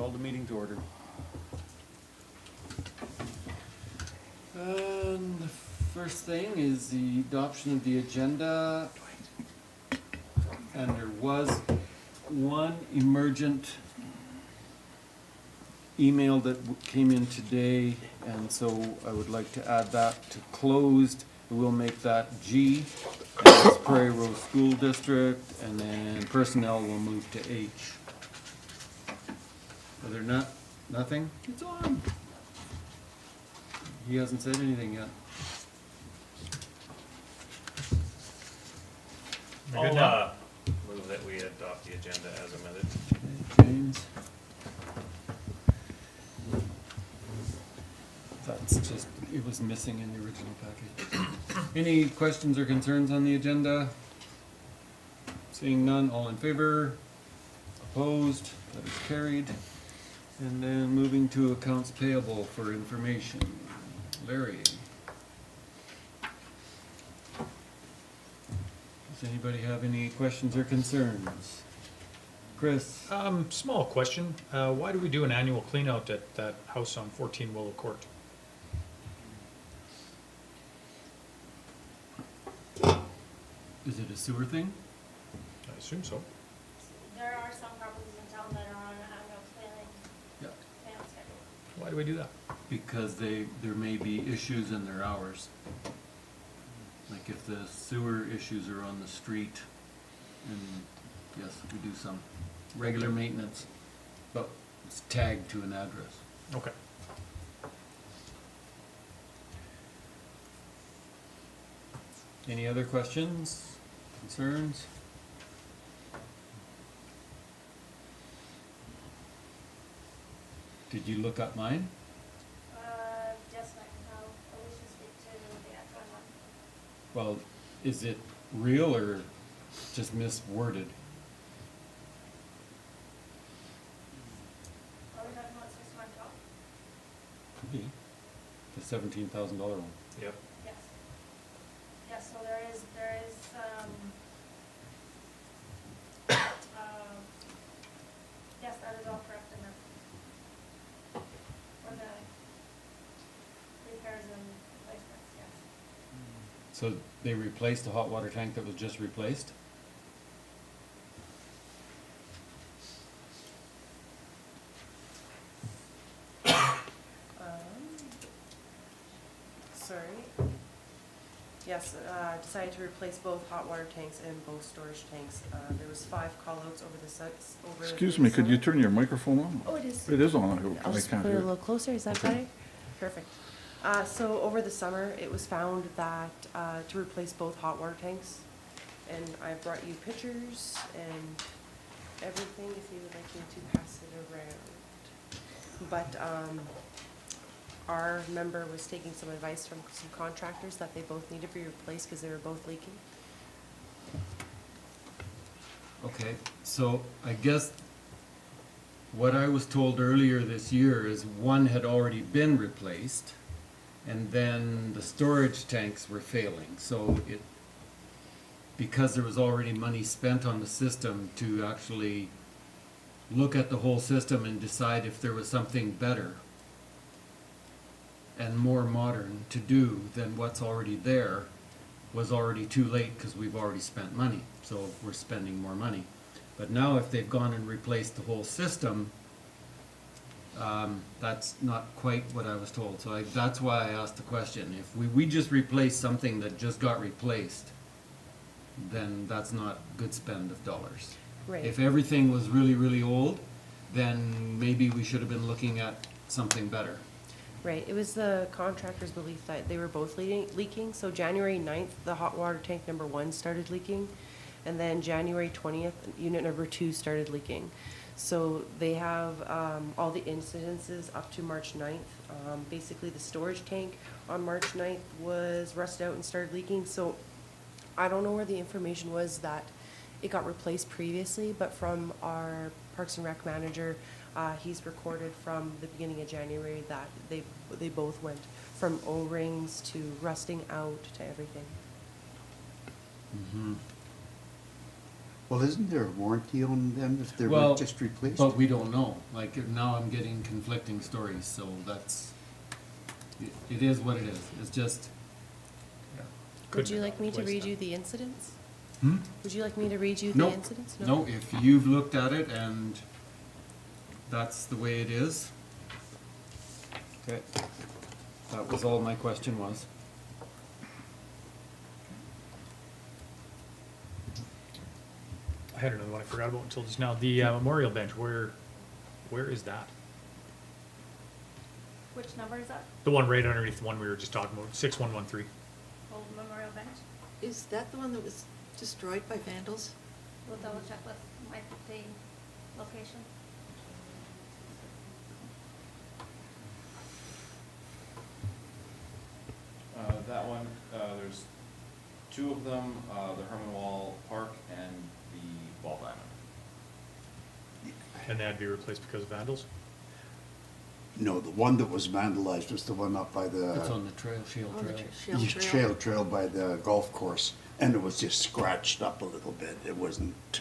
call the meeting to order. And the first thing is the adoption of the agenda. And there was one emergent email that came in today, and so I would like to add that to closed. We'll make that G, and that's Prairie Rose School District, and then personnel will move to H. Are there nothing? It's on. He hasn't said anything yet. I'll move that we adopt the agenda as amended. Okay, James. That's just, it was missing in the original package. Any questions or concerns on the agenda? Seeing none, all in favor? Opposed? That is carried. And then moving to accounts payable for information. Larry. Does anybody have any questions or concerns? Chris? Small question. Why do we do an annual clean out at that house on 14 Willow Court? Is it a sewer thing? I assume so. There are some properties in town that are on an annual Yeah. cleanup schedule. Why do we do that? Because there may be issues in their hours. Like if the sewer issues are on the street, and yes, we do some regular maintenance, but it's tagged to an address. Okay. Any other questions, concerns? Did you look up mine? Just like how we should speak to the ADJOURNMENT. Well, is it real or just misworded? Are we talking about 612? Could be. The $17,000 one. Yep. Yes. Yes, so there is, yes, that is all correct in there. For the repairs and replacements, yes. So they replaced the hot water tank that was just replaced? Sorry. Yes, decided to replace both hot water tanks and both storage tanks. There was 5 callouts over the sets, over Excuse the me, could you summer. turn your microphone on? Oh, it is. It is on. I'll I just can't put it a hear. little closer, is that Okay. better? Perfect. So over the summer, it was found that, to replace both hot water tanks, and I brought you pictures and everything if you would like me to pass it around. But, our member was taking some advice from some contractors that they both need to be replaced because they were both leaking. Okay, so I guess what I was told earlier this year is one had already been replaced, and then the storage tanks were failing. So because there was already money spent on the system to actually look at the whole system and decide if there was something better and more modern to do than what's already there, was already too late because we've already spent money. So we're spending more money. But now if they've gone and replaced the whole system, that's not quite what I was told. So that's why I asked the question. If we just replaced something that just got replaced, then that's not good spend of dollars. Right. If everything was really, really old, then maybe we should have been looking at something better. Right, it was the contractor's belief that they were both leaking. So January 9th, the hot water tank number 1 started leaking, and then January 20th, unit number 2 started leaking. So they have all the incidences up to March 9th. Basically, the storage tank on March 9th was rusted out and started leaking. So I don't know where the information was that it got replaced previously, but from our Parks and Rec manager, he's recorded from the beginning of January that they both went from O-rings to rusting out to everything. Mm-hmm. Well, isn't there a warranty on them if they're Well, just replaced? but we don't know. Like, now I'm getting conflicting stories, so that's, it is what it is. It's just, yeah. Would you Couldn't like me to replace read them. you the incidents? Hmm? Would you like me to read you the No, incidents? no, if you've looked at it and that's the way it is. Okay, that was all my question was. I had another one I forgot about until just now. The memorial bench, where is that? Which number is that? The one right underneath the one we were just talking about, 6113. Old Memorial Bench? Is that the one that was destroyed by vandals? We'll double check with Mike the location. That one, there's two of them, the Herman Wall Park and the Ball Diamond. And that'd be replaced because of vandals? No, the one that was vandalized was the one up by It's the on the trail, Shale On the Trail. Shell Trail? trail by the golf course, and it was just scratched up a little bit. It wasn't,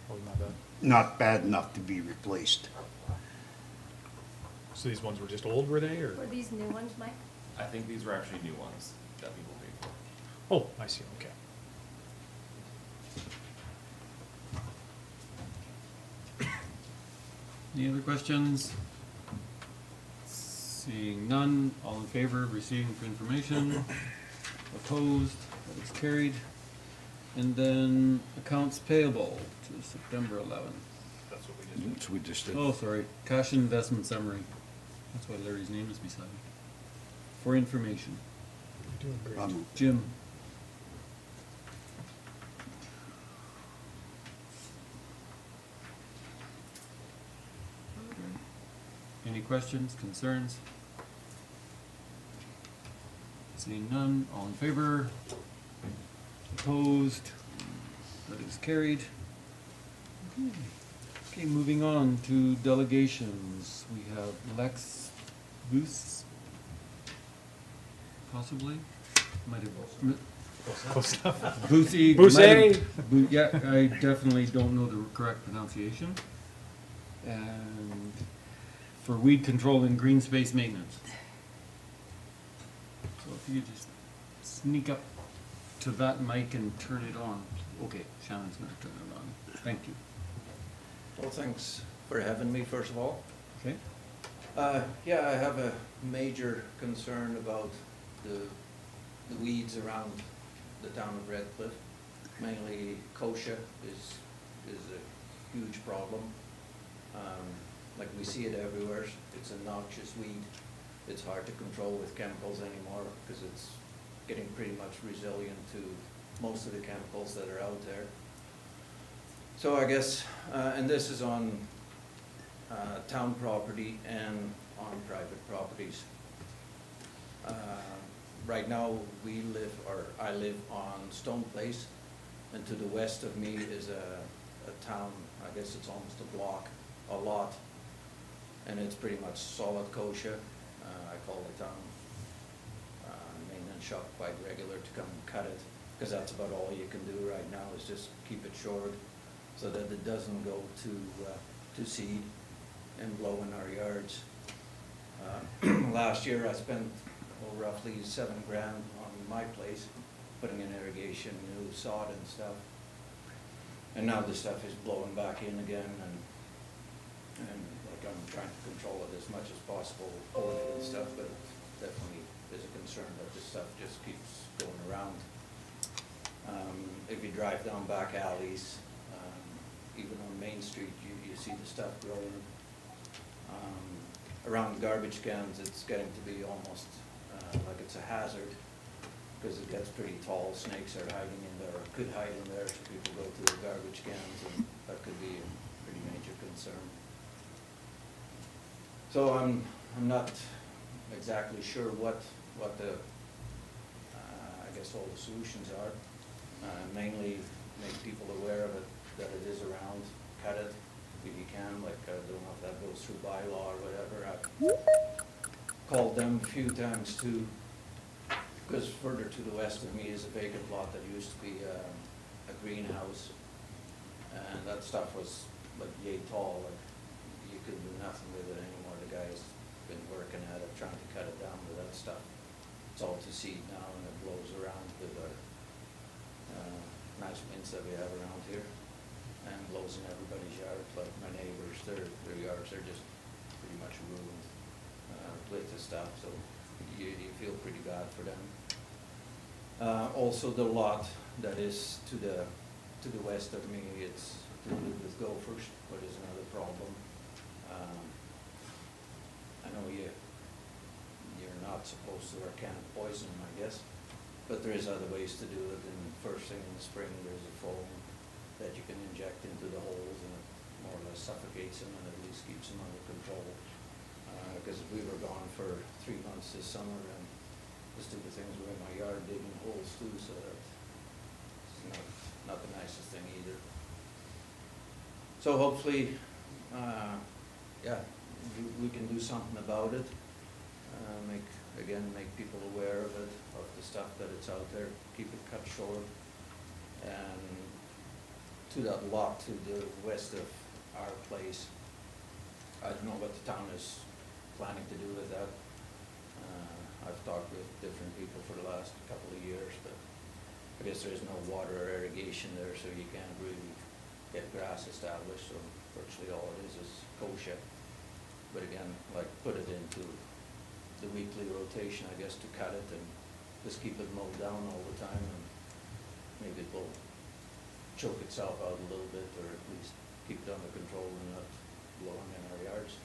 Oh, my bad. not bad enough to be replaced. So these ones were just old, were they, or? Were these new ones, Mike? I think these were actually new ones that people paid for. Oh, I see, okay. Any other questions? Seeing none, all in favor of receiving for information? Opposed, that is carried. And then accounts payable to September 11th. That's what we did. So we just did. Oh, sorry, cash and investment summary. That's why Larry's name is beside it. For information. You're doing great. Jim? Any questions, concerns? Seeing none, all in favor? Opposed? That is carried. Okay, moving on to delegations. We have Lex Buse. Possibly? Might have. Close enough. Boosie. Buse! Yeah, I definitely don't know the correct pronunciation. And for weed control and green space maintenance. So if you just sneak up to that mic and turn it on. Okay, Shannon's gonna turn it on. Thank you. Well, thanks for having me, first of all. Okay? Yeah, I have a major concern about the weeds around the town of Redcliff. Mainly kochia is a huge problem. Like we see it everywhere. It's a noxious weed. It's hard to control with chemicals anymore because it's getting pretty much resilient to most of the chemicals that are out there. So I guess, and this is on town property and on private properties. Right now, I live on Stone Place, and to the west of me is a town, I guess it's almost a block, a lot, and it's pretty much solid kochia. I call the town maintenance shop quite regular to come and cut it, because that's about all you can do right now is just keep it short so that it doesn't go to seed and blow in our yards. Last year I spent roughly $7 grand on my place, putting in irrigation, new sod and stuff. And now the stuff is blowing back in again, and like I'm trying to control it as much as possible, pulling it and stuff, but it definitely is a concern that this stuff just keeps going around. If you drive down back alleys, even on Main Street, you see the stuff growing. Around garbage cans, it's getting to be almost like it's a hazard, because it gets pretty tall. Snakes are hiding in there, or could hide in there, so people go to the garbage cans, and that could be a pretty major concern. So I'm not exactly sure what the, I guess all the solutions are. Mainly make people aware of it, that it is around, cut it if you can, like I don't know if that goes through bylaw or whatever. I've called them a few times too, because further to the west of me is a vacant lot that used to be a greenhouse. And that stuff was like yay tall, like you could do nothing with it anymore. The guy's been working at it, trying to cut it down, but that stuff, it's all to seed now and it blows around with our nice winds that we have around here and blows in everybody's yard. Like my neighbors, their yards are just pretty much ruined with this stuff, so you feel pretty bad for them. Also the lot that is to the west of me, it's polluted with gophers, but is another problem. I know you're not supposed to organic poison them, I guess, but there is other ways to do it. And first thing in the spring, there's a foam that you can inject into the holes, and it more or less suffocates them and at least keeps them under control. Because we were gone for 3 months this summer, and the stupid things were in my yard digging holes too, so that's not the nicest thing either. So hopefully, yeah, we can do something about it. Make people aware of it, of the stuff that it's out there, keep it cut short. And to that lot to the west of our place, I don't know what the town is planning to do with that. I've talked with different people for the last couple of years, but I guess there is no water or irrigation there, so you can't really get grass established, so virtually all it is kochia. But again, like put it into the weekly rotation, I guess, to cut it and just keep it mowed down all the time, and maybe it will choke itself out a little bit, or at least keep it under control and not blowing in our yards.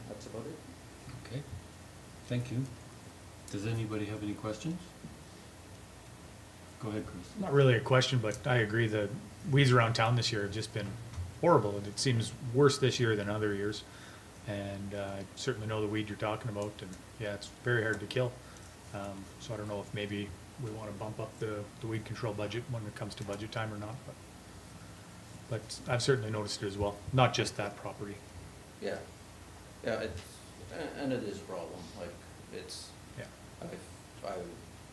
That's about it. Okay, thank you. Does anybody have any questions? Go ahead, Chris. Not really a question, but I agree, the weeds around town this year have just been horrible, and it seems worse this year than other years. And I certainly know the weed you're talking about, and yeah, it's very hard to kill. So I don't know if maybe we want to bump up the weed control budget when it comes to budget time or not, but I've certainly noticed it as well, not just that property. Yeah, and it is a problem, like, it's, Yeah.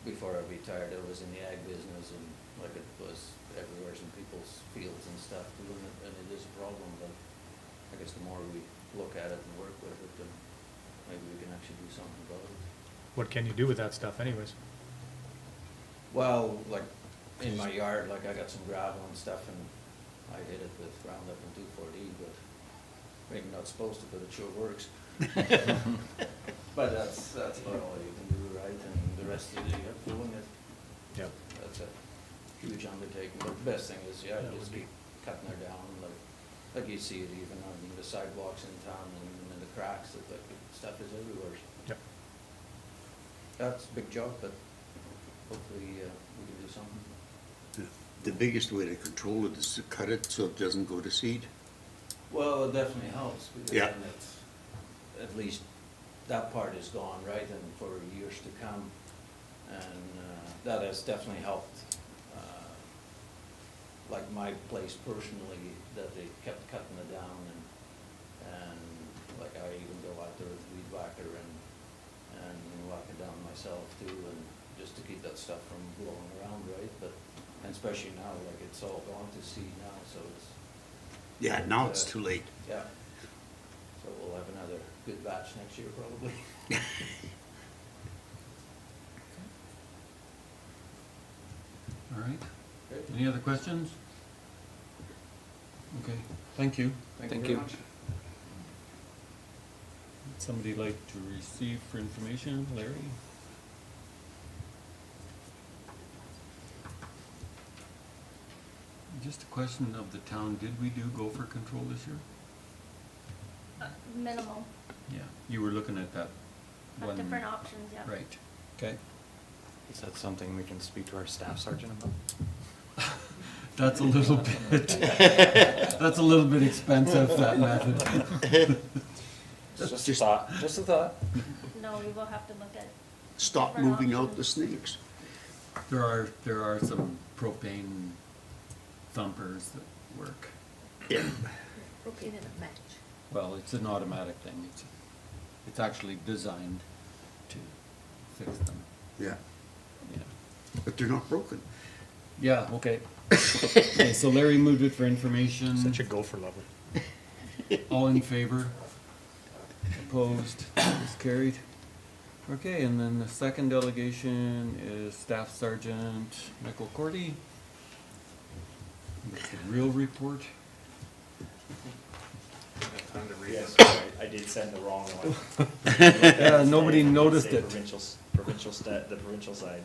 before I retired, I was in the ag business, and like it was everywhere in people's fields and stuff doing it, and it is a problem, but I guess the more we look at it and work with it, then maybe we can actually do something about it. What can you do with that stuff anyways? Well, like, in my yard, like, I got some gravel and stuff, and I hit it with Roundup and 2,4-D, but maybe not supposed to, but it sure works. But that's about all you can do, right? And the rest of it, you have doing it. Yep. That's a huge undertaking, but the best thing is, yeah, That just would be- keep cutting her down, like you see it even on the sidewalks in town and in the cracks, that like stuff is everywhere. Yep. That's a big job, but hopefully, we can do something. The biggest way to control it is to cut it so it doesn't go to seed. Well, it definitely helps, because Yeah. then it's, at least that part is gone, right, and for years to come. And that has definitely helped, like my place personally, that they kept cutting it down, and like I even go out there with weed whacker and whack it down myself too, and just to keep that stuff from blowing around, right? But, and especially now, like it's all gone to seed now, so it's. Yeah, now it's too late. Yeah. So we'll have another good batch next year probably. All right, Great. any other questions? Okay, thank you. Thank you very much. Would somebody like to receive for information, Larry? Just a question of the town, did we do gopher control this year? Minimal, Yeah, you were looking at that have one. different options, yeah. Right, okay. Is that something we can speak to our staff sergeant about? That's a little bit, that's a little bit expensive, that method. Just a thought, just a thought. No, we will have to look at. Stop different moving out the options. snakes. There are some propane thumpers that work. Yeah. Okay, then a match. Well, it's an automatic thing. It's actually designed to fix them. Yeah, Yeah. but they're not broken. Yeah, okay. Okay, so Larry moved it for information. Such a gopher lover. All in favor? Opposed? It's carried. Okay, and then the second delegation is Staff Sergeant Michael Courty. That's the real report. Yes, I did send the wrong one. Yeah, nobody noticed Say it. the provincial side.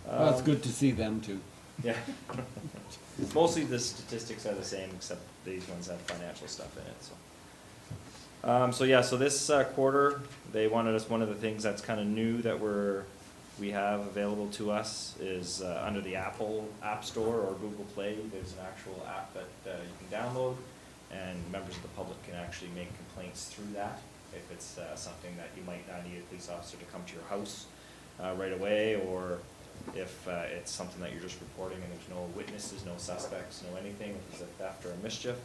Well, it's good to see them too. Yeah. Mostly the statistics are the same, except these ones have financial stuff in it, so. So this quarter, they wanted us, one of the things that's kind of new that we have available to us is under the Apple App Store or Google Play, there's an actual app that you can download, and members of the public can actually make complaints through that. If it's something that you might not need a police officer to come to your house right away, or if it's something that you're just reporting and there's no witnesses, no suspects, no anything, if it's a theft or a mischief,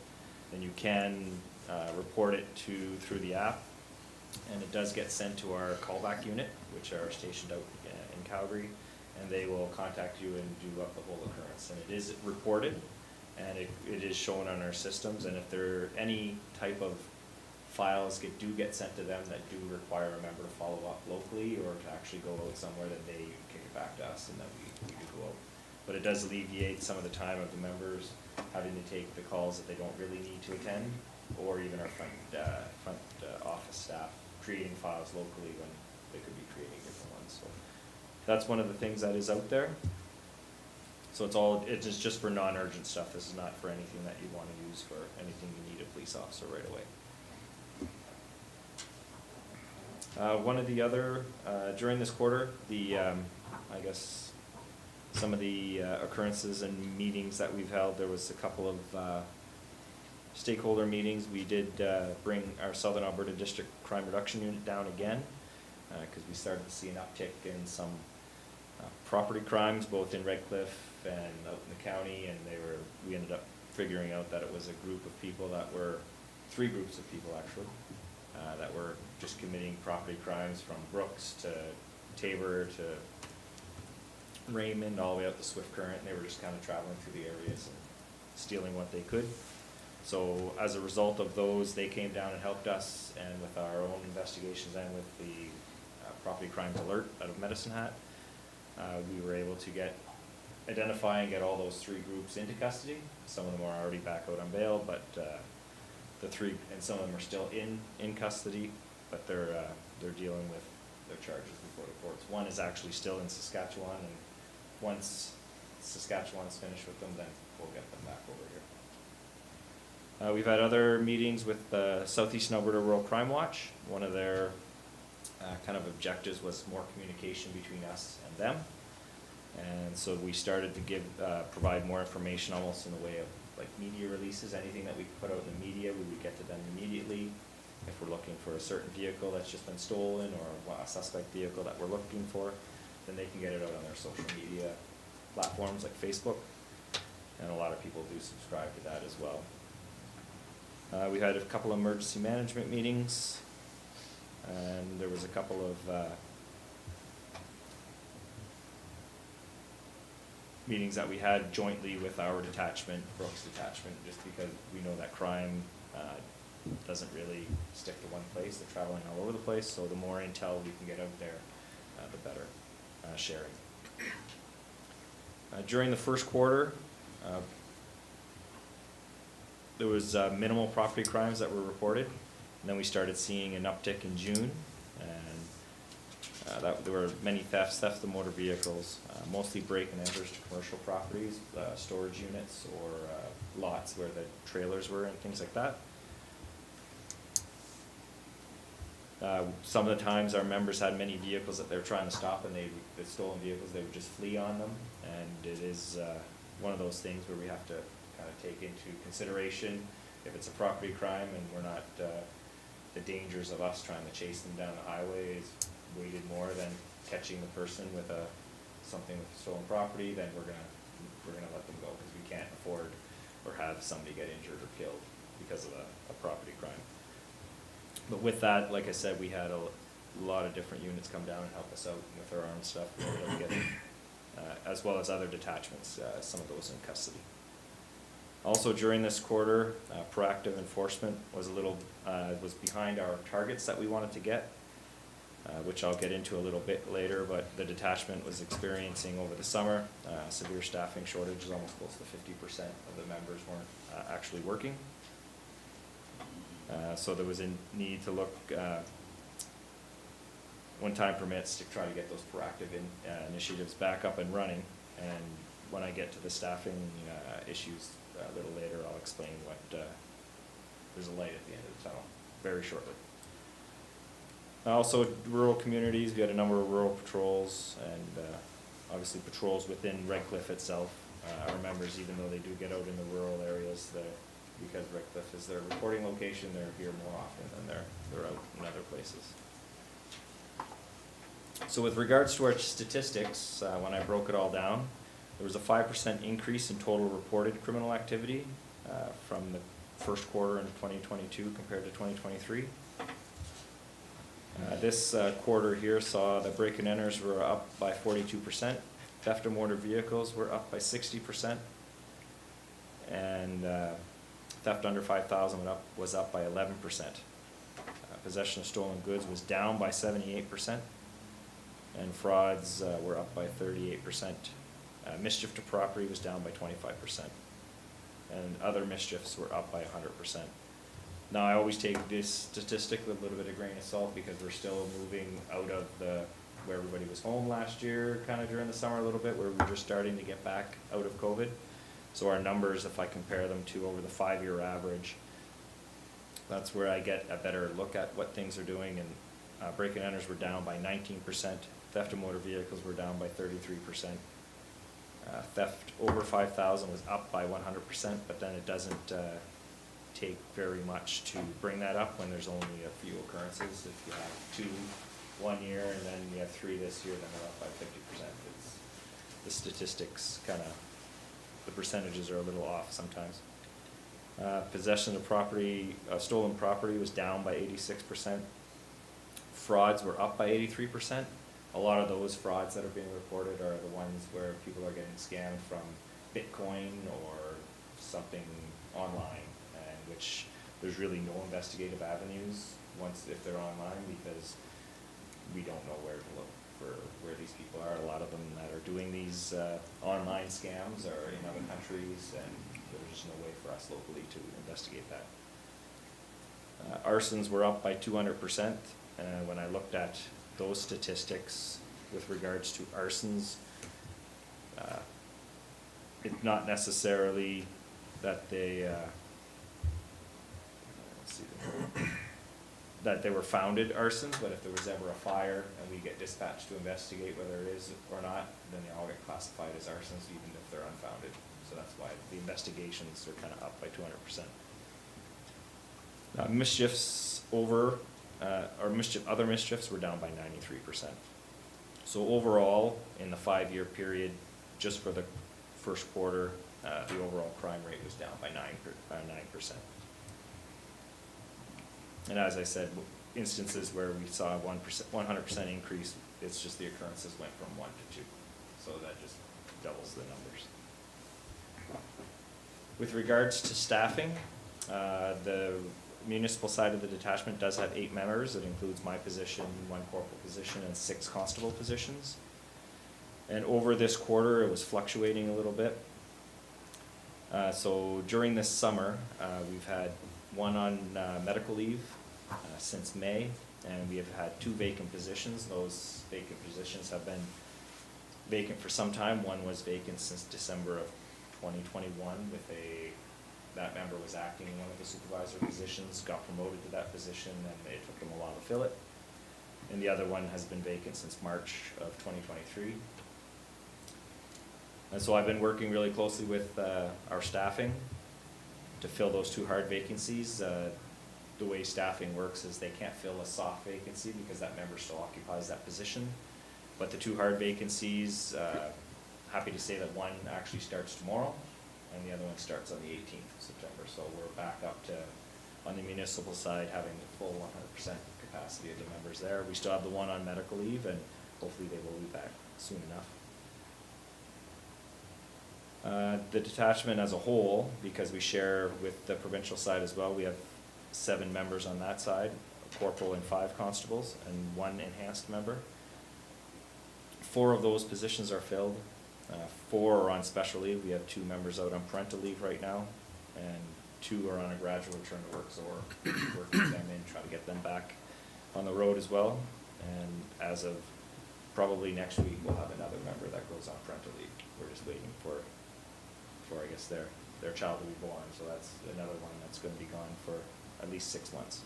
then you can report it through the app. And it does get sent to our callback unit, which are stationed out in Calgary, and they will contact you and do up the whole occurrence. And it is reported, and it is shown on our systems, and if there are any type of files do get sent to them that do require a member to follow up locally or to actually go out somewhere, then they kick it back to us and then we do go out. But it does alleviate some of the time of the members having to take the calls that they don't really need to attend, or even our front office staff creating files locally when they could be creating different ones. So that's one of the things that is out there. So it is just for non-urgent stuff. This is not for anything that you want to use for anything you need a police officer right away. One of the other, during this quarter, I guess some of the occurrences and meetings that we've held, there was a couple of stakeholder meetings. We did bring our Southern Alberta District Crime Reduction Unit down again, because we started to see an uptick in some property crimes, both in Redcliff and out in the county, and we ended up figuring out that it was a group of people that were, 3 groups of people actually, that were just committing property crimes from Brooks to Tabor to Raymond, all the way up the Swift Current, and they were just kind of traveling through the areas and stealing what they could. So as a result of those, they came down and helped us, and with our own investigations and with the property crimes alert out of Medicine Hat, we were able to identify and get all those 3 groups into custody. Some of them are already back out on bail, but the 3, and some of them are still in custody, but they're dealing with their charges before the courts. One is actually still in Saskatchewan, and once Saskatchewan's finished with them, then we'll get them back over here. We've had other meetings with Southeastern Alberta Rural Crime Watch. One of their kind of objectives was more communication between us and them. And so we started to provide more information almost in the way of like media releases. Anything that we put out in the media, we would get to them immediately. If we're looking for a certain vehicle that's just been stolen or a suspect vehicle that we're looking for, then they can get it out on their social media platforms like Facebook. And a lot of people do subscribe to that as well. We had a couple of emergency management meetings, and there was a couple of meetings that we had jointly with our detachment, Brooks Detachment, just because we know that crime doesn't really stick to one place. They're traveling all over the place, so the more intel we can get out there, the better sharing. During the first quarter, there was minimal property crimes that were reported, and then we started seeing an uptick in June, and there were many thefts of motor vehicles, mostly break and enters to commercial properties, storage units, or lots where the trailers were and things like that. Some of the times our members had many vehicles that they were trying to stop, and the stolen vehicles, they would just flee on them, and it is one of those things where we have to kind of take into consideration if it's a property crime and we're not, the dangers of us trying to chase them down the highway is weighted more than catching the person with something with stolen property, then we're gonna let them go, because we can't afford or have somebody get injured or killed because of a property crime. But with that, like I said, we had a lot of different units come down and help us out with our armed stuff. We were able to get as well as other detachments, some of those in custody. Also during this quarter, proactive enforcement was was behind our targets that we wanted to get, which I'll get into a little bit later, but the detachment was experiencing over the summer severe staffing shortages. Almost close to 50% of the members weren't actually working. So there was a need to look one-time permits to try to get those proactive initiatives back up and running. And when I get to the staffing issues a little later, I'll explain what, there's a light at the end of the tunnel very shortly. Also, rural communities, we had a number of rural patrols and obviously patrols within Redcliff itself. Our members, even though they do get out in the rural areas, because Redcliff is their reporting location, they're here more often than they're out in other places. So with regards to our statistics, when I broke it all down, there was a 5% increase in total reported criminal activity from the first quarter in 2022 compared to 2023. This quarter here saw the break and enters were up by 42%, theft of motor vehicles were up by 60%, and theft under 5,000 was up by 11%. Possession of stolen goods was down by 78%, and frauds were up by 38%. Mischief to property was down by 25%, and other mischiefs were up by 100%. Now, I always take this statistic with a little bit of grain of salt because we're still moving out of where everybody was home last year, kind of during the summer a little bit, where we're just starting to get back out of COVID. So our numbers, if I compare them to over the 5-year average, that's where I get a better look at what things are doing. And break and enters were down by 19%. Theft of motor vehicles were down by 33%. Theft over 5,000 was up by 100%, but then it doesn't take very much to bring that up when there's only a few occurrences. If you have 2 1 year and then you have 3 this year, then they're up by 50%. The statistics the percentages are a little off sometimes. Possession of property, stolen property was down by 86%. Frauds were up by 83%. A lot of those frauds that are being reported are the ones where people are getting scammed from Bitcoin or something online, and which there's really no investigative avenues if they're online, because we don't know where to look for where these people are. A lot of them that are doing these online scams are in other countries, and there's just no way for us locally to investigate that. Arsons were up by 200%. When I looked at those statistics with regards to arsons, it's not necessarily that they that they were founded arsons, but if there was ever a fire and we get dispatched to investigate whether it is or not, then they all get classified as arsons even if they're unfounded. So that's why the investigations are kind of up by 200%. Mischiefs other mischiefs were down by 93%. So overall, in the 5-year period, just for the first quarter, the overall crime rate was down by 9%. And as I said, instances where we saw 100% increase, it's just the occurrences went from 1 to 2. So that just doubles the numbers. With regards to staffing, the municipal side of the detachment does have 8 members. It includes my position, 1 corporal position, and 6 constable positions. And over this quarter, it was fluctuating a little bit. So during this summer, we've had 1 on medical leave since May, and we have had 2 vacant positions. Those vacant positions have been vacant for some time. 1 was vacant since December of 2021 that member was acting in one of the supervisor positions, got promoted to that position, and it took him a while to fill it. And the other one has been vacant since March of 2023. And so I've been working really closely with our staffing to fill those 2 hard vacancies. The way staffing works is they can't fill a soft vacancy because that member still occupies that position. But the 2 hard vacancies, happy to say that 1 actually starts tomorrow, and the other one starts on the 18th of September. So we're back up to, on the municipal side, having the full 100% capacity of the members there. We still have the 1 on medical leave, and hopefully they will be back soon enough. The detachment as a whole, because we share with the provincial side as well, we have 7 members on that side, a corporal and 5 constables, and 1 enhanced member. 4 of those positions are filled. 4 are on special leave. We have 2 members out on parental leave right now, and 2 are on a gradual return to work, so we're working them in, trying to get them back on the road as well. And as of probably next week, we'll have another member that goes on parental leave. We're just waiting for I guess their child to be born, so that's another one that's gonna be gone for at least 6 months.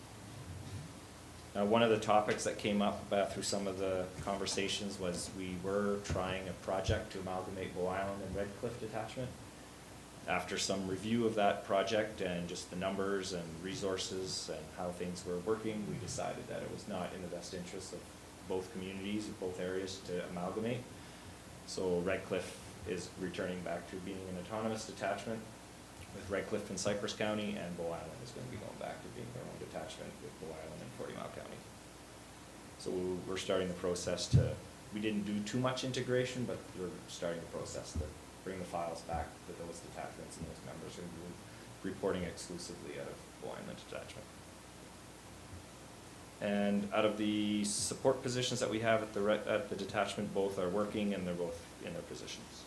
One of the topics that came up through some of the conversations was we were trying a project to amalgamate Bow Island and Redcliff detachment. After some review of that project and just the numbers and resources and how things were working, we decided that it was not in the best interest of both communities, of both areas, to amalgamate. So Redcliff is returning back to being an autonomous detachment with Redcliff in Cypress County, and Bow Island is going to be going back to being their own detachment with Bow Island in 40 Mile County. So we're starting the process to, we didn't do too much integration, but we're starting the process to bring the files back to those detachments, and those members are going to be reporting exclusively out of Bow Island detachment. And out of the support positions that we have at the detachment, both are working and they're both in their positions.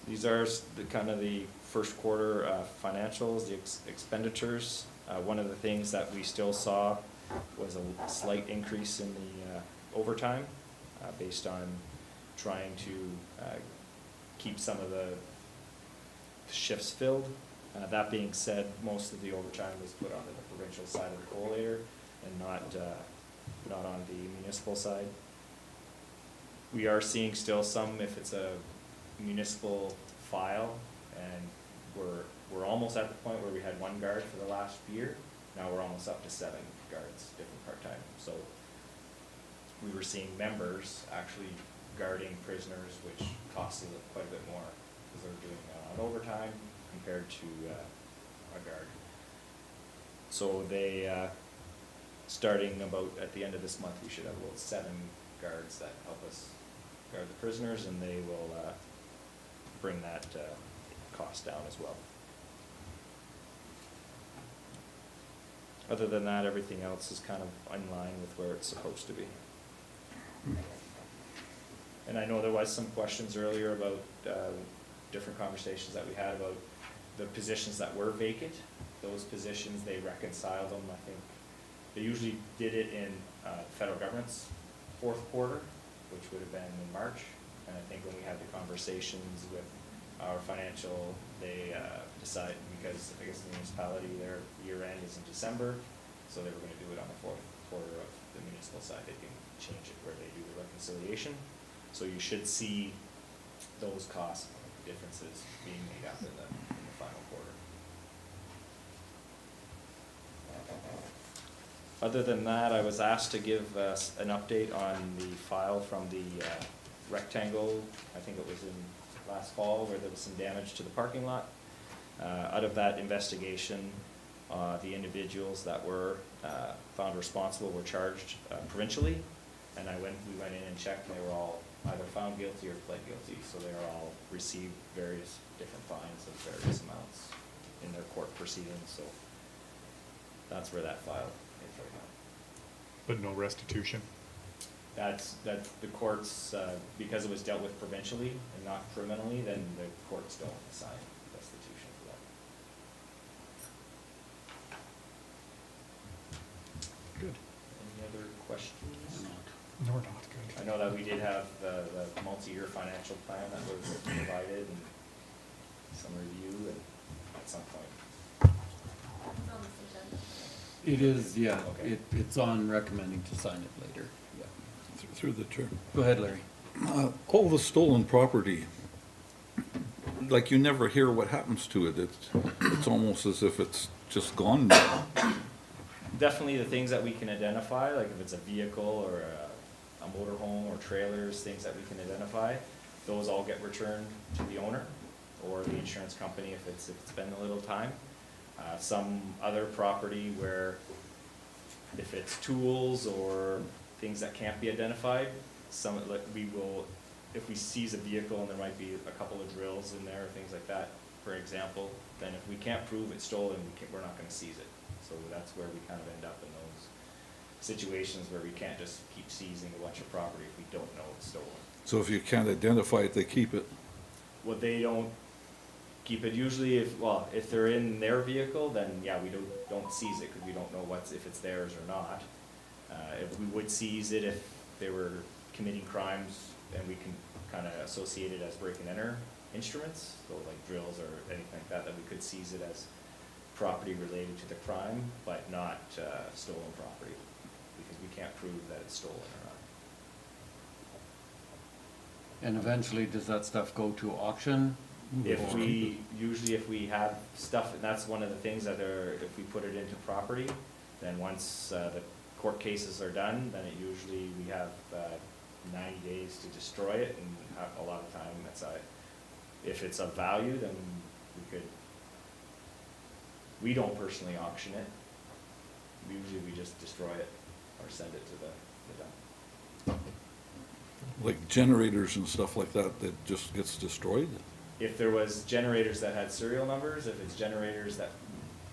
These are the kind of the first quarter financials, the expenditures. One of the things that we still saw was a slight increase in the overtime based on trying to keep some of the shifts filled. That being said, most of the overtime was put on the provincial side of the collator and not on the municipal side. We are seeing still some, if it's a municipal file, and we're almost at the point where we had 1 guard for the last year. Now we're almost up to 7 guards, different part-time. So we were seeing members actually guarding prisoners, which costs quite a bit more because they're doing an overtime compared to a guard. So they, starting about at the end of this month, we should have about 7 guards that help us guard the prisoners, and they will bring that cost down as well. Other than that, everything else is kind of in line with where it's supposed to be. And I know there was some questions earlier about different conversations that we had about the positions that were vacant. Those positions, they reconciled them. I think they usually did it in federal government's 4th quarter, which would have been in March. And I think when we had the conversations with our financial, they decided, because I guess the municipality, their year end is in December, so they were going to do it on the 4th quarter of the municipal side. They can change it where they do the reconciliation. So you should see those cost differences being made up in the final quarter. Other than that, I was asked to give an update on the file from the rectangle, I think it was in last fall, where there was some damage to the parking lot. Out of that investigation, the individuals that were found responsible were charged provincially, and we went in and checked, and they were all either found guilty or pled guilty, so they are all received various different fines of various amounts in their court proceedings, so that's where that file is right now. But no restitution? That's the courts, because it was dealt with provincially and not criminally, then the courts don't assign restitution for that. Good. Any other questions? No, we're not. Good. I know that we did have the multi-year financial plan that was provided and some review and at some point. It's on this agenda. It is, yeah, Okay. it's on recommending to sign it later, yeah. Through the chair. Go ahead, Larry. All the stolen property, like you never hear what happens to it. It's almost as if it's just gone now. Definitely the things that we can identify, like if it's a vehicle or a motorhome or trailers, things that we can identify, those all get returned to the owner or the insurance company if it's been a little time. Some other property where if it's tools or things that can't be identified, we will if we seize a vehicle and there might be a couple of drills in there, or things like that, for example, then if we can't prove it's stolen, we're not gonna seize it. So that's where we kind of end up in those situations where we can't just keep seizing a bunch of property if we don't know it's stolen. So if you can't identify it, they keep it. Well, they don't keep it usually if they're in their vehicle, then yeah, we don't seize it because we don't know if it's theirs or not. If we would seize it if they were committing crimes and we can kind of associate it as break and enter instruments, so like drills or anything like that, we could seize it as property related to the crime, but not stolen property, because we can't prove that it's stolen or not. And eventually, does that stuff go to auction? Usually if we have stuff, and that's one of the things that if we put it into property, then once the court cases are done, then we have 90 days to destroy it, and a lot of time if it's of value, then we don't personally auction it. Usually we just destroy it or send it to the dump. Like generators and stuff like that, that just gets destroyed? If there was generators that had serial numbers, if it's generators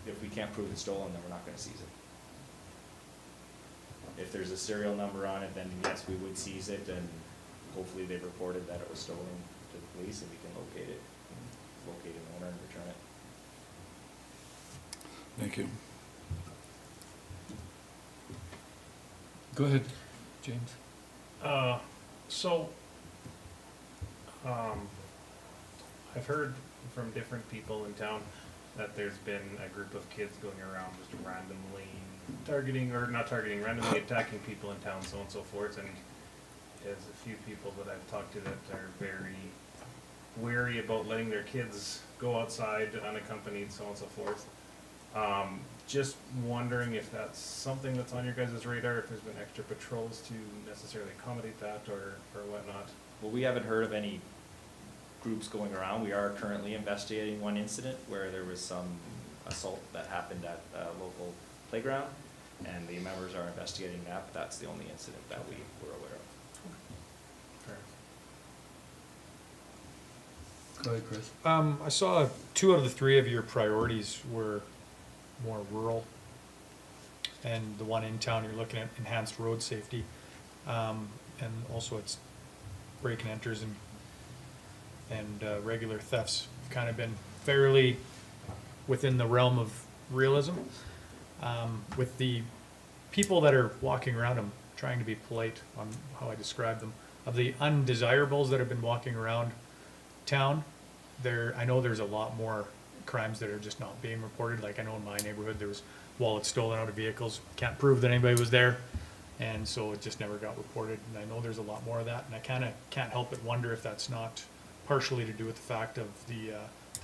if we can't prove it's stolen, then we're not gonna seize it. If there's a serial number on it, then yes, we would seize it, and hopefully they've reported that it was stolen to the police, and we can locate it, locate an owner and return it. Thank you. Go ahead, James. I've heard from different people in town that there's been a group of kids going around just randomly randomly attacking people in town, so on and so forth, and there's a few people that I've talked to that are very wary about letting their kids go outside unaccompanied, so on and so forth. Just wondering if that's something that's on your guys' radar, if there's been extra patrols to necessarily accommodate that or whatnot. Well, we haven't heard of any groups going around. We are currently investigating one incident where there was some assault that happened at a local playground, and the members are investigating that, but that's the only incident that we were aware of. Go ahead, Chris. I saw 2 out of the 3 of your priorities were more rural, and the one in town, you're looking at enhanced road safety, and also it's break and enters and regular thefts have kind of been fairly within the realm of realism. With the people that are walking around, I'm trying to be polite on how I describe them, of the undesirables that have been walking around town, I know there's a lot more crimes that are just not being reported. Like I know in my neighborhood there was wallets stolen out of vehicles, can't prove that anybody was there, and so it just never got reported. And I know there's a lot more of that, and I kind of can't help but wonder if that's not partially to do with the fact of the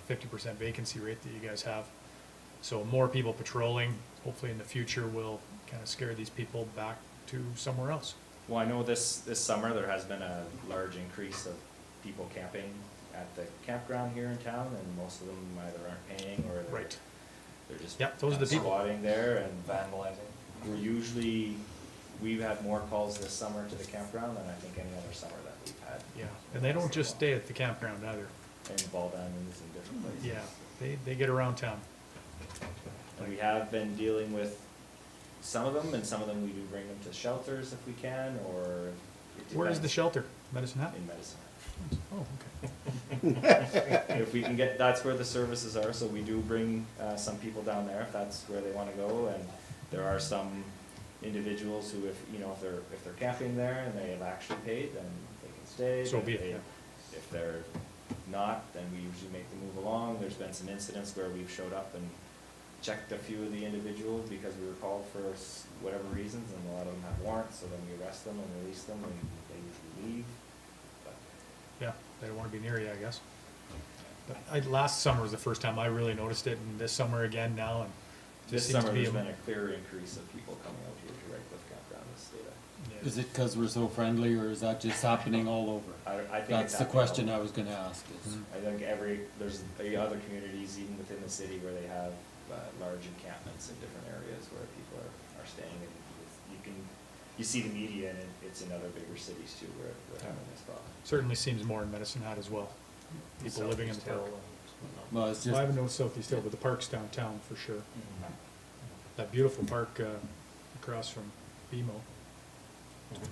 50% vacancy rate that you guys have. So more people patrolling, hopefully in the future, will kind of scare these people back to somewhere else. Well, I know this summer there has been a large increase of people camping at the campground here in town, and most of them either aren't paying or they're just those are the people squatting there and vandalizing. We've had more calls this summer to the campground than I think any other summer that we've had. Yeah, and they don't just stay at the campground either. And ball diamonds and different places. Yeah, they get around town. And we have been dealing with some of them, and some of them we do bring them to shelters if we can, or. Where is the shelter? Medicine Hat? In Medicine Hat. Oh, okay. If we can get, that's where the services are, so we do bring some people down there if that's where they want to go, and there are some individuals who, if they're camping there and they have actually paid, then they can stay. So be it. If they're not, then we usually make them move along. There's been some incidents where we've showed up and checked a few of the individuals because we were called for whatever reasons, and a lot of them have warrants, so then we arrest them and release them, and they usually leave. But yeah, they don't want to be near you, I guess. But last summer was the first time I really noticed it, and this summer again now. And this summer there's been a clear increase of people coming out here to Redcliff Campground this data. Yeah. Is it because we're so friendly, or is that just happening all over? I think that's the question I was going to ask. I think there's other communities even within the city where they have large encampments in different areas where people are staying, and you see the media and it's in other bigger cities too where we're having this problem. Certainly seems more in Medicine Hat as well. People living in the Southeast park. Hill and whatnot. Well, it's Well, I just, haven't known Southeast Hill, but the parks downtown for sure. Mm-hmm. That beautiful park, across from BMO.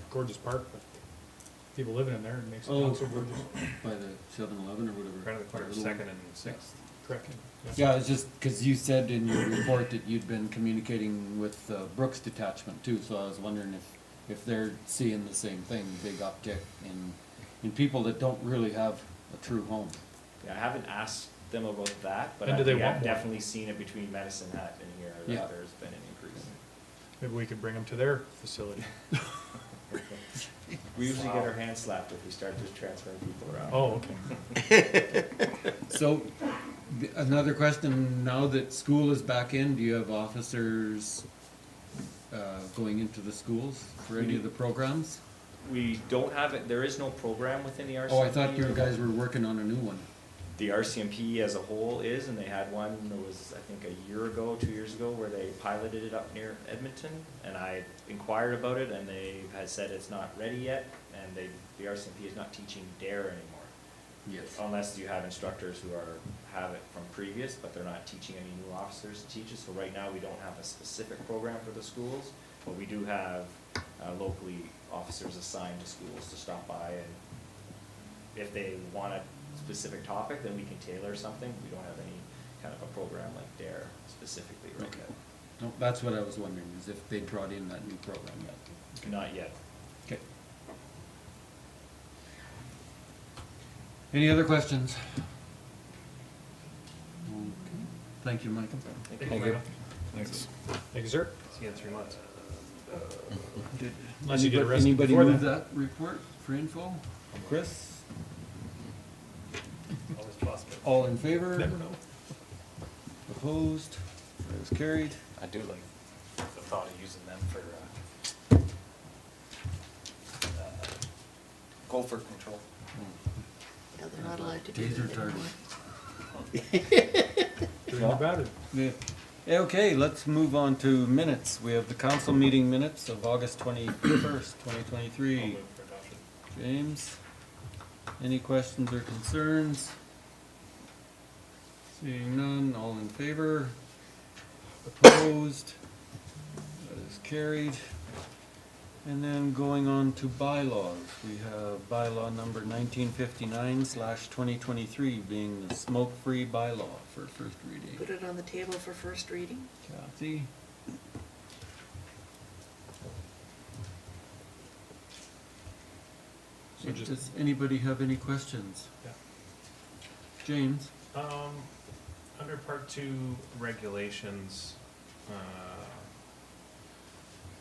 Gorgeous park, but people living in there, it makes it oh, not so gorgeous. by the 7-Eleven or whatever. Right on the corner of Little one. Second and Sixth. Correct. Yeah, it's just because you said in your report that you'd been communicating with Brooks Detachment too, so I was wondering if they're seeing the same thing, big uptick in people that don't really have a true home. Yeah, I haven't asked them about that, but And do they I've want more? definitely seen it between Medicine Hat and here, Yeah. that there's been an increase. Maybe we could bring them to their facility. We usually get our hands slapped if we start just transferring people around. Oh, okay. So, another question, now that school is back in, do you have officers going into the schools for any of the programs? We don't have it, there is no program within the RCMP. Oh, I thought you guys were working on a new one. The RCMP as a whole is, and they had one that was, I think, a year ago, 2 years ago, where they piloted it up near Edmonton, and I inquired about it, and they had said it's not ready yet, and the RCMP is not teaching DARE anymore. Yes. Unless you have instructors who have it from previous, but they're not teaching any new officers to teach it, so right now we don't have a specific program for the schools, but we do have locally officers assigned to schools to stop by, and if they want a specific topic, then we can tailor something. We don't have any kind of a program like DARE specifically right Okay. now. No, that's what I was wondering, is if they brought in that new program yet. Not yet. Okay. Any other questions? Okay. Thank you, Michael. Thank you. Thanks. Thank you, sir. See you in 3 months. Unless you get arrested Anybody before move then. that report for info? Chris? Always possible. All in favor? Never know. Opposed? That is carried. I do like the thought of using them for, gopher control. Yeah, they're not allowed to do Taser that target. anymore. Doing about it. Yeah. Okay, let's move on to minutes. We have the council meeting minutes of August 21st, I'll 2023. move for adoption. James, any questions or concerns? Seeing none, all in favor? Opposed? That is carried. And then going on to bylaws, we have bylaw number 1959/2023 being the smoke-free bylaw for first reading. Put it on the table for first reading. Kathy? So just- Does anybody have any questions? Yeah. James? Under part 2 regulations,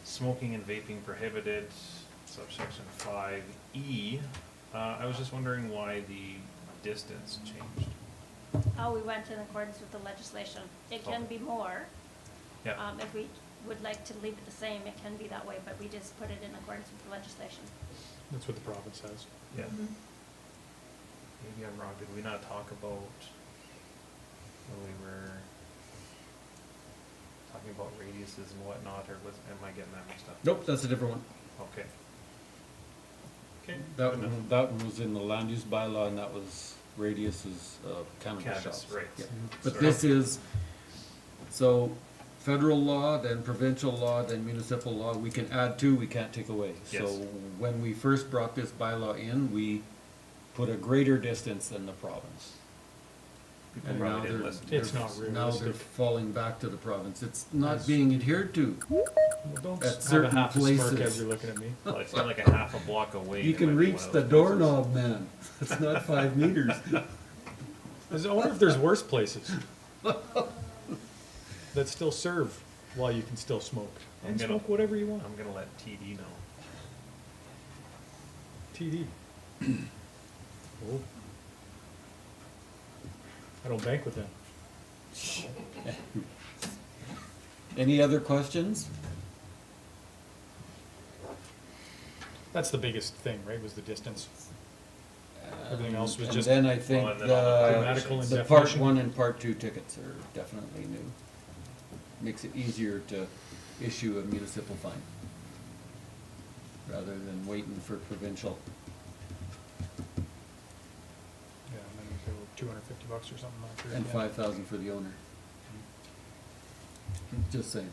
smoking and vaping prohibited, subsection 5E, I was just wondering why the distance changed. Oh, we went in accordance with the legislation. It can be more. Yeah, If we would like to leave it the same, it can be that way, but we just put it in accordance with the legislation. That's what the province says. yeah. Maybe I'm wrong, did we not talk about, when we were talking about radiuses and whatnot, or am I getting that mixed up? Nope, that's a different one. Okay. Okay. That good enough. one, that one was in the land use bylaw, and that was radiuses of cannabis Cannabis, shops. right. Yeah. But Sorry. this is, so federal law, then provincial law, then municipal law, we can add to, we can't take away. Yes. So when we first brought this bylaw in, we put a greater distance than the province. People And probably now didn't they're- listen. It's they're- not Now they're realistic. falling back to the province. It's not As- being adhered to. Well, don't At have a certain half a smirk places. as you're looking at me. Well, I feel like a half a block away. You there can might be reach one of the those places. doorknob, man. It's not 5 meters. I wonder if there's worse places that still serve while you can still smoke. I'm And gonna- smoke whatever you want. I'm gonna let TD know. TD. Oh. I don't bank with them. Any other questions? That's the biggest thing, right, was the distance. Everything else was And just then I think Well, and then all the grammatical and the part definition. 1 and part 2 tickets are definitely new. Makes it easier to issue a municipal fine. rather than waiting for provincial. Yeah, and then we go $250 or something like that. And 5,000 for the owner. Just saying.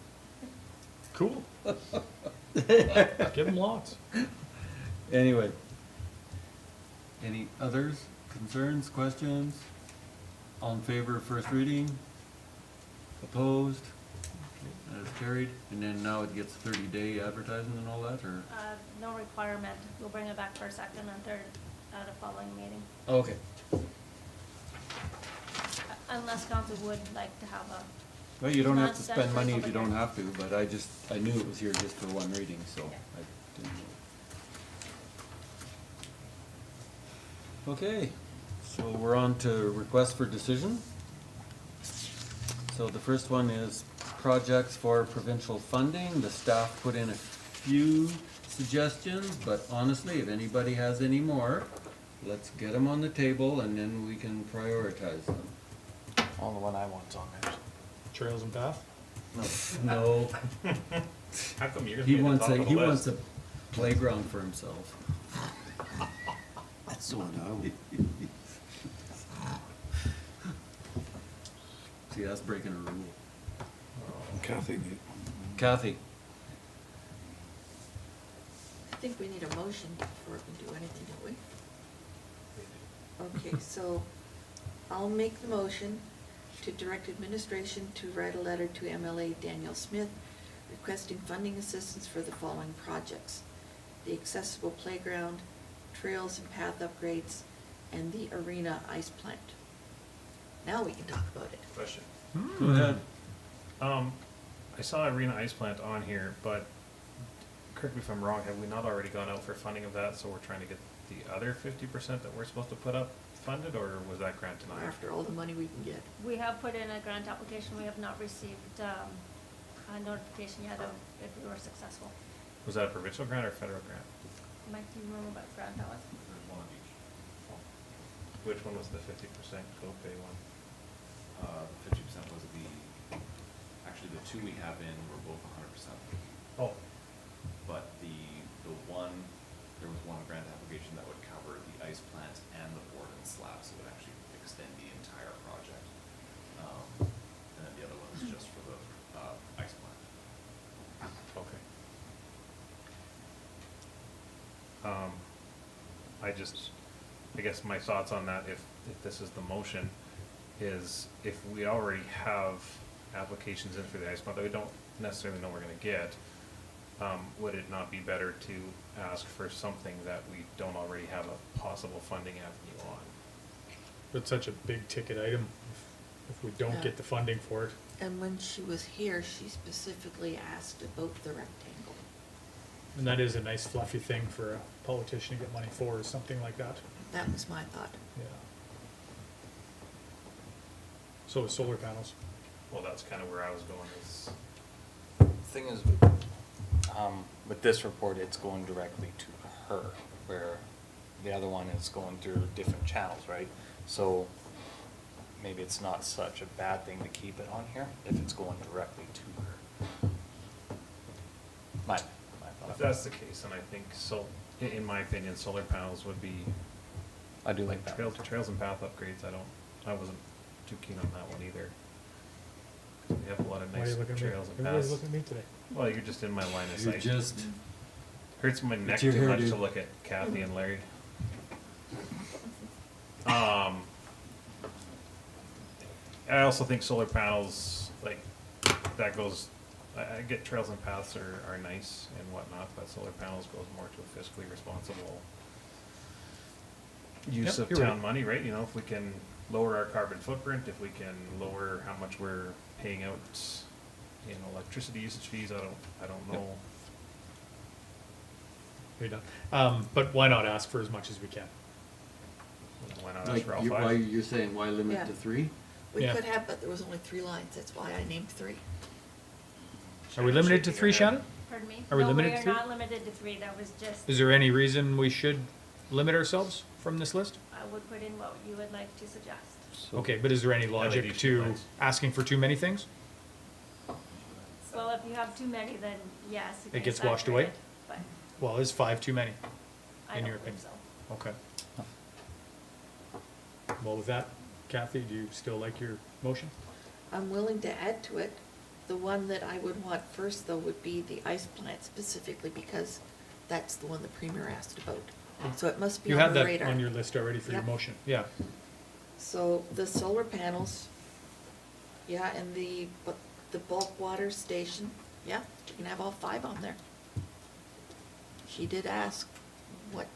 Cool. Give them lots. Anyway. Any others, concerns, questions? All in favor of first reading? Opposed? That is carried. And then now it gets 30-day advertising and all that, or? No requirement. We'll bring it back for a second and third at a following meeting. Okay. Unless council would like to have a, Well, you don't have to Not spend money if you public don't hearing. have to, but I knew it was here just for one reading, so I didn't know. Okay, so we're on to request for decision. So the first one is projects for provincial funding. The staff put in a few suggestions, but honestly, if anybody has any more, let's get them on the table and then we can prioritize them. All the one I want's on there. Trails and path? No, How come you're gonna he be at the wants top a, of he the wants list? a playground for himself. That's the one I would. See, that's breaking a rule. Kathy, Kathy? I think we need a motion before we can do anything, don't we? Okay, so I'll make the motion to direct administration to write a letter to MLA Daniel Smith requesting funding assistance for the following projects: the accessible playground, trails and path upgrades, and the arena ice plant. Now we can talk about it. Question. Go ahead. I saw Arena Ice Plant on here, but correct me if I'm wrong, have we not already gone out for funding of that, so we're trying to get the other 50% that we're supposed to put up funded, or was that grant denied? After all the money we can get. we have put in a grant application. We have not received, a notification yet of if we were successful. Was that a provincial grant or federal grant? Mike, do you remember what grant that was? There's one of each. Which one was the 50% co-pay one? 50% was actually the two we have in were both 100%. Oh, But the one, there was one grant application that would cover the ice plant and the board and slab, so it would actually extend the entire project. And then the other one was just for the, ice plant. okay. I guess my thoughts on that, if this is the motion, is if we already have applications in for the ice plant that we don't necessarily know we're gonna get, would it not be better to ask for something that we don't already have a possible funding avenue on? It's such a big ticket item, if we don't Yeah. get the funding for it. And when she was here, she specifically asked about the rectangle. And that is a nice fluffy thing for a politician to get money for, is something like that. That was my thought. Yeah. So is solar panels. Well, that's kind of where I was going, is, Thing is, with this report, it's going directly to her, where the other one is going through different channels, right? So maybe it's not such a bad thing to keep it on here if it's going directly to her. My thought. if that's the case, then I think, so, in my opinion, solar panels would be. I do like that. Trails and path upgrades, I wasn't too keen on that one either. We have a lot of Why are nice you looking at me? trails and Everybody's paths. looking at me today. Well, you're just in my line of You're sight. just, Hurts my neck your too much hairdo. to look at Kathy and Larry. I also think solar panels, like, that goes, I get trails and paths are nice and whatnot, but solar panels goes more to a fiscally responsible use Yep, of you're town right. money, right? You know, if we can lower our carbon footprint, if we can lower how much we're paying out in electricity usage fees, I don't know. You're done. But why not ask for as much as we can? Why not ask like, for all why, five? you're saying why limit Yeah. to 3? We Yeah. could have, but there was only 3 lines, that's why I named 3. Are we limited to 3, Shannon? Pardon me? Are we limited to No, we three? are not limited to 3. That was just, Is there any reason we should limit ourselves from this list? I would put in what you would like to suggest. Okay, but is there any LED logic to streetlights. asking for too many things? Well, if you have too many, then yes. you It can gets washed factor away? it, But Well, is 5 too many? I In don't your believe opinion. so. Okay. Well, with that, Kathy, do you still like your motion? I'm willing to add to it. The one that I would want first, though, would be the ice plant specifically, because that's the one the Premier asked about. So it must be You on had the that radar. on your list already for your Yep. motion, yeah. So the solar panels, yeah, and the bulk water station, yeah, you can have all 5 on there. She did ask, what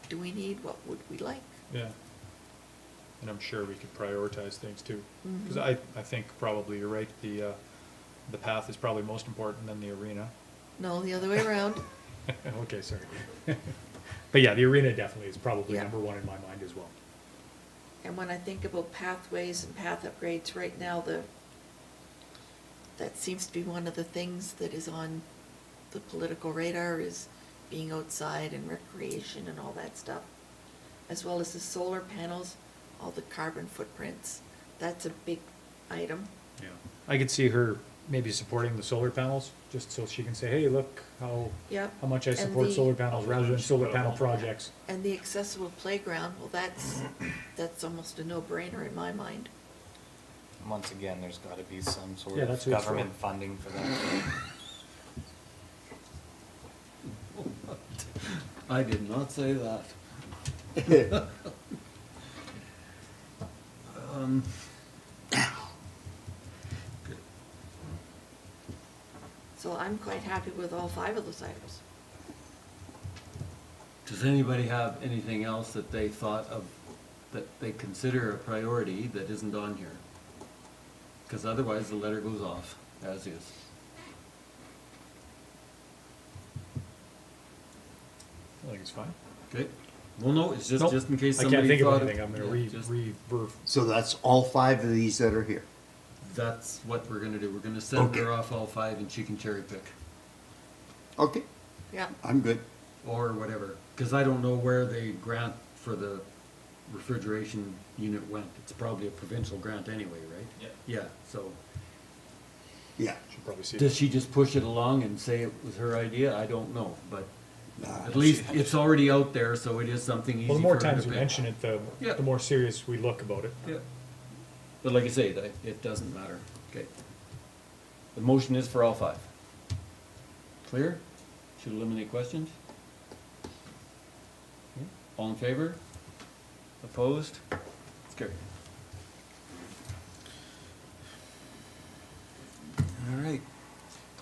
do we need, what would we like? Yeah. And I'm sure we could prioritize things too. Because Mhm. I think probably you're right, the path is probably most important than the arena. No, the other way around. Okay, sorry. But yeah, the arena definitely is probably Yeah. number 1 in my mind as well. And when I think about pathways and path upgrades, right now, that seems to be one of the things that is on the political radar, is being outside and recreation and all that stuff. As well as the solar panels, all the carbon footprints. That's a big item. Yeah. I could see her maybe supporting the solar panels, just so she can say, hey, look how Yep. how much I And support the- solar panels rather than solar panel projects. And the accessible playground, well, that's almost a no-brainer in my mind. Once again, there's gotta be some sort Yeah, of that's who it's for. government funding for that. I did not say that. Um, So I'm quite happy with all 5 of those items. Does anybody have anything else that they thought of, that they consider a priority that isn't on here? Because otherwise the letter goes off, as is. I think it's fine. Okay? Well, no, it's Nope. just in case I can't somebody think of thought. anything, I'm gonna yeah, just- So that's all 5 of these that are here. That's what we're gonna do. We're gonna send Okay. her off all 5 and she can cherry pick. Okay, Yeah. I'm good. Or whatever, because I don't know where the grant for the refrigeration unit went. It's probably a provincial grant anyway, right? Yeah. Yeah, so, Yeah. Should probably see. does she just push it along and say it was her idea? I don't know, but Nah, at least it's already out there, so it is something easy Well, for the more her to times we pick. mention it, Yeah. the more serious we look about it. Yeah. But like I say, it doesn't matter, okay. The motion is for all 5. Clear? Should eliminate questions? Okay. All in favor? Opposed? It's carried. All right.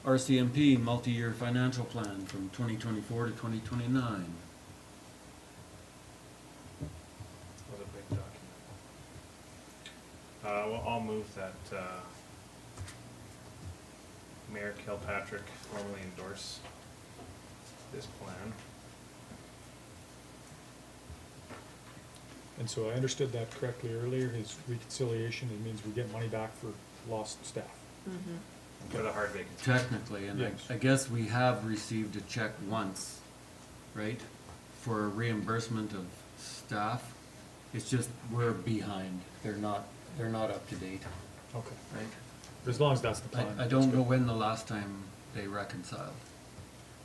RCMP, multi-year financial plan from 2024 to 2029. Was a big document. Well, I'll move that, Mayor Kilpatrick formally endorse this plan. And so I understood that correctly earlier, his reconciliation, it means we get money back for lost staff. Mm-hmm. For the hard vacancies. Technically, and Yes. I guess we have received a check once, right? For reimbursement of staff. It's just, we're behind. They're not up to date, Okay. right? But as long as that's the plan. I that's don't know good. when the last time they reconciled.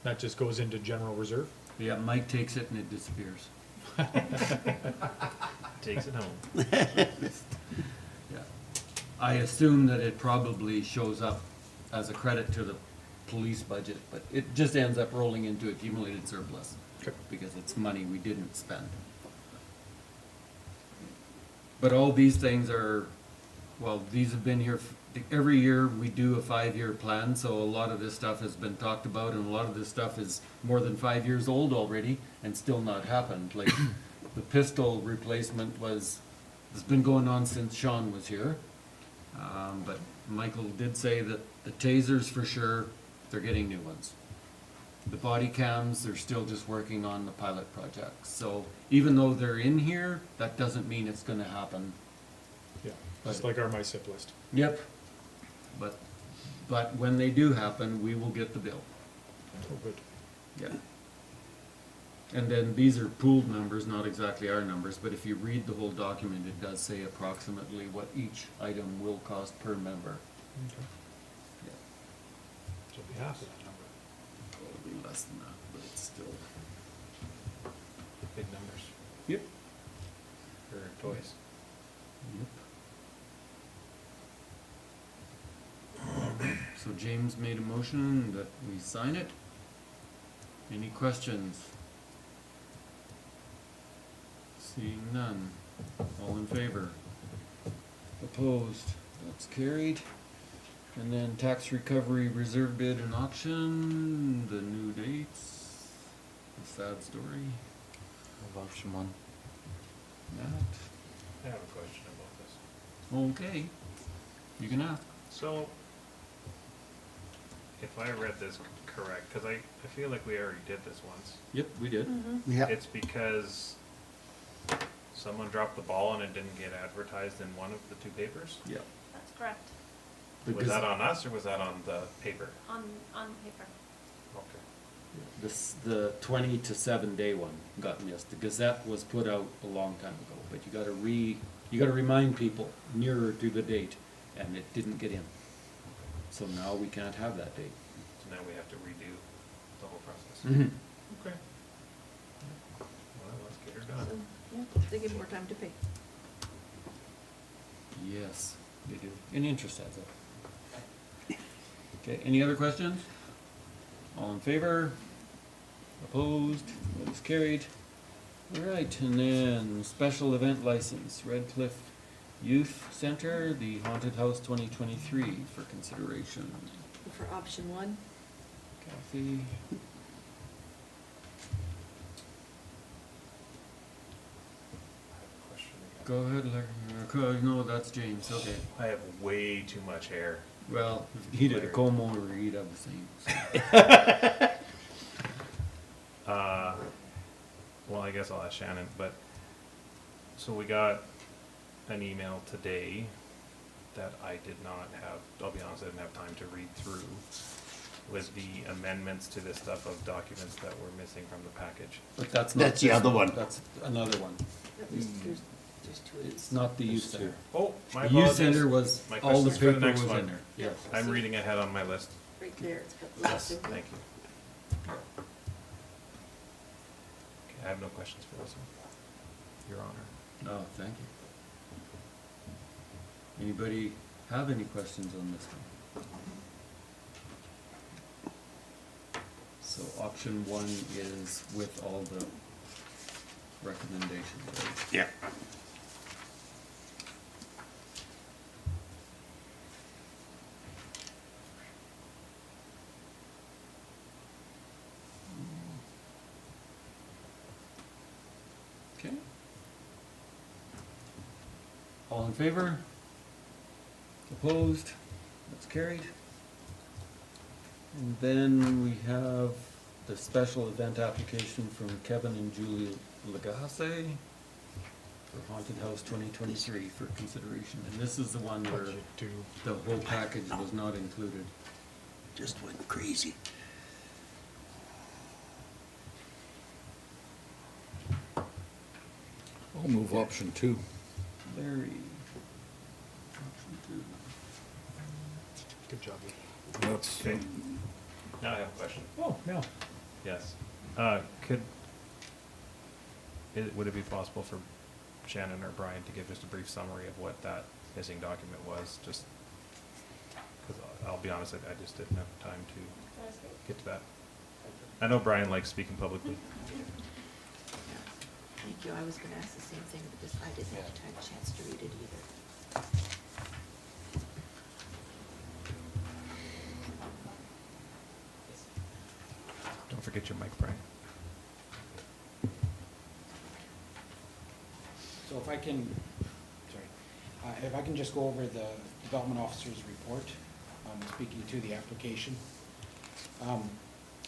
That just goes into general reserve? Yeah, Mike takes it and it disappears. Takes it home. Yeah. I assume that it probably shows up as a credit to the police budget, but it just ends up rolling into accumulated surplus. Okay. Because it's money we didn't spend. But all these things are, well, these have been here, every year we do a 5-year plan, so a lot of this stuff has been talked about, and a lot of this stuff is more than 5 years old already, and still not happened. Like, the pistol replacement has been going on since Sean was here. But Michael did say that the tasers, for sure, they're getting new ones. The body cams, they're still just working on the pilot projects. So even though they're in here, that doesn't mean it's gonna happen. Yeah, just like our MySIP list. Yep. But when they do happen, we will get the bill. Oh, good. Yeah. And then these are pooled numbers, not exactly our numbers, but if you read the whole document, it does say approximately what each item will cost per member. Okay. Yeah. So it'll be half of that number. It'll be less than that, but it's still. Big numbers Yep. for toys. Yep. So James made a motion that we sign it. Any questions? Seeing none. All in favor? Opposed? That's carried. And then tax recovery reserve bid and auction, the new dates, the sad story. Of option one. Matt? I have a question about this. Okay. You can ask. So, if I read this correct, cause I feel like we already did this once. Yep, we did. Yeah. It's because someone dropped the ball and it didn't get advertised in one of the two papers? Yep. That's correct, Was that on us or was that on the paper? on paper. Okay. The 20 to 7 day one got missed. The Gazette was put out a long time ago, but you gotta remind people nearer to the date, and it didn't get in. So now we can't have that date. So now we have to redo the whole process. Mm-hmm. Okay. Well, let's get her So, done. yeah, they give more time to pay. Yes, they do. In interest adds up. Okay, any other questions? All in favor? Opposed? That is carried. All right, and then special event license, Redcliff Youth Center, the Haunted House 2023 for consideration. For option one, Kathy? Question again. Go ahead, Larry. No, that's James, okay. I have way too much hair. Well, if he did a comb over, he'd have the same. Well, I guess I'll ask Shannon, but, so we got an email today that I did not have, I'll be honest, I didn't have time to read through, with the amendments to this stuff of documents that were missing from the package. But that's not. That's the this other one. That's another one. there's two of these. It's not the youth center. Oh, my The youth apologies. center was, My all the question's for the paper next was one. in there. Yes. I'm reading ahead on my list. Right there, it's got the Yes, list. thank you. Okay, I have no questions for this one, Your Honor. Oh, thank you. Anybody have any questions on this one? So option one is with all the recommendations, right? Yeah. Okay. All in favor? Opposed? That's carried. And then we have the special event application from Kevin and Julie Lagasse for Haunted House 2023 for consideration. And this is the one where Budget to the whole package was not included. Just went crazy. I'll move option 2. Larry. Option two. Good job. That's, Okay. Now I have a question. Oh, no. Yes. Would it be possible for Shannon or Brian to give just a brief summary of what that missing document was? Just, because I'll be honest, I just didn't have time to get to that. I know Brian likes speaking publicly. Thank you, I was gonna ask the same thing, because I didn't have a chance to read it either. Don't forget your mic, Brian. So if I can, if I can just go over the development officer's report, speaking to the application.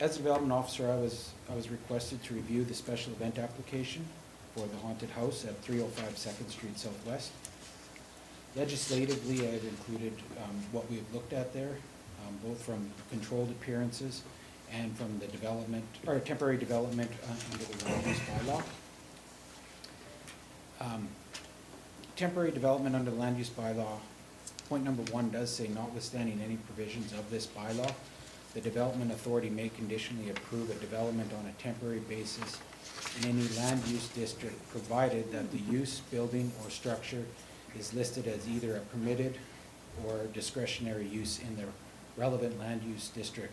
As a development officer, I was requested to review the special event application for the haunted house at 305 2nd Street Southwest. Legislatively, I've included what we've looked at there, both from controlled appearances and from the development, or temporary development under the land use bylaw. Temporary development under the land use bylaw, point number 1 does say notwithstanding any provisions of this bylaw, the Development Authority may conditionally approve a development on a temporary basis in any land use district, provided that the use, building, or structure is listed as either a permitted or discretionary use in the relevant land use district,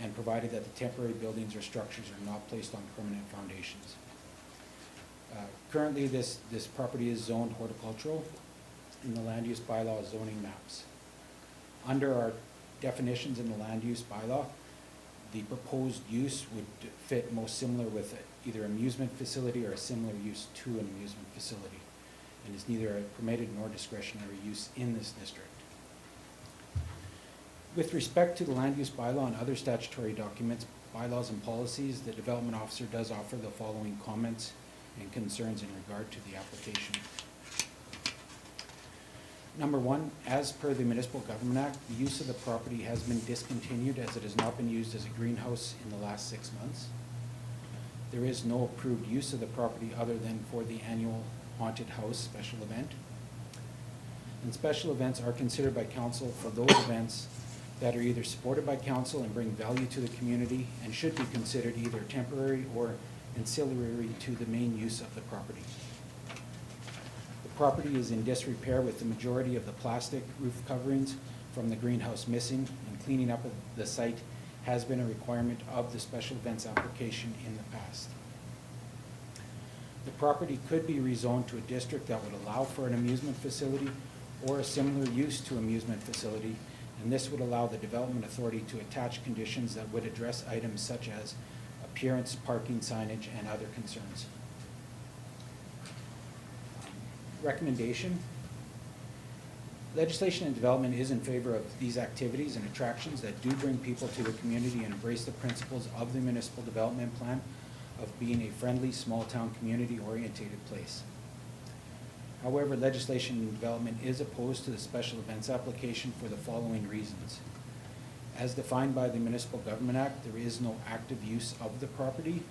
and provided that the temporary buildings or structures are not placed on permanent foundations. Currently, this property is zoned horticultural in the land use bylaw zoning maps. Under our definitions in the land use bylaw, the proposed use would fit most similar with either amusement facility or a similar use to an amusement facility, and is neither a permitted nor discretionary use in this district. With respect to the land use bylaw and other statutory documents, bylaws and policies, the development officer does offer the following comments and concerns in regard to the application. Number one, as per the Municipal Government Act, the use of the property has been discontinued as it has not been used as a greenhouse in the last 6 months. There is no approved use of the property other than for the annual haunted house special event. And special events are considered by council for those events that are either supported by council and bring value to the community and should be considered either temporary or ancillary to the main use of the property. The property is in disrepair, with the majority of the plastic roof coverings from the greenhouse missing, and cleaning up of the site has been a requirement of the special events application in the past. The property could be rezoned to a district that would allow for an amusement facility or a similar use to amusement facility, and this would allow the Development Authority to attach conditions that would address items such as appearance, parking, signage, and other concerns. Recommendation. Legislation and development is in favor of these activities and attractions that do bring people to the community and embrace the principles of the municipal development plan of being a friendly, small-town, community-oriented place. However, legislation and development is opposed to the special events application for the following reasons. As defined by the Municipal Government Act, there is no active use of the property.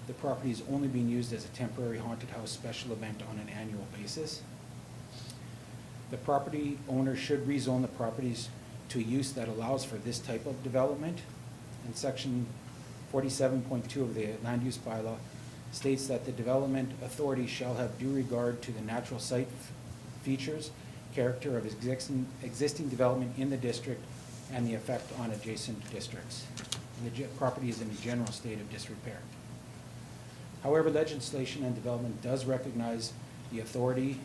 The property is only being used as a temporary haunted house special event on an annual basis. The property owner should rezone the properties to use that allows for this type of development. And Section 47.2 of the Land Use Bylaw states that the Development Authority shall have due regard to the natural site features, character of existing development in the district, and the effect on adjacent districts. And the property is in a general state of disrepair. However, legislation and development does recognize the authority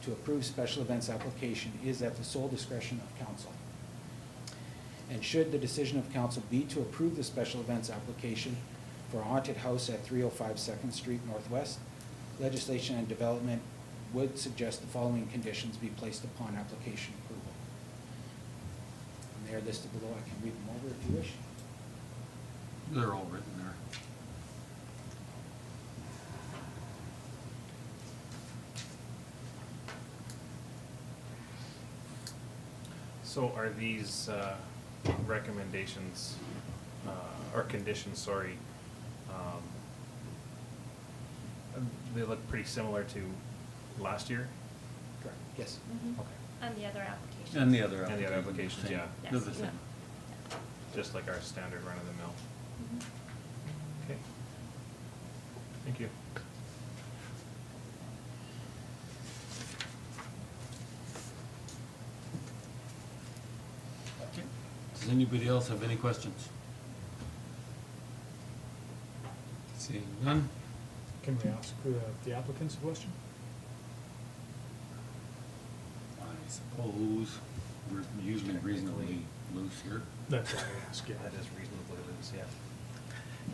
to approve special events application is at the sole discretion of council. And should the decision of council be to approve the special events application for a haunted house at 305 2nd Street Northwest, legislation and development would suggest the following conditions be placed upon application approval. And they are listed below. I can read them over if you wish. They're all written there. So are these recommendations, or conditions, sorry, they look pretty similar to last year? Correct. Yes. Okay. And the other applications. And the other And the other applications, applications, yeah. They're the same. Just like our standard run-of-the-mill. Okay. Thank you. Okay. Does anybody else have any questions? Seeing none? Can we ask the applicants a question? I suppose we're usually reasonably loose here. That's why I ask, yeah. That is reasonably loose, yeah.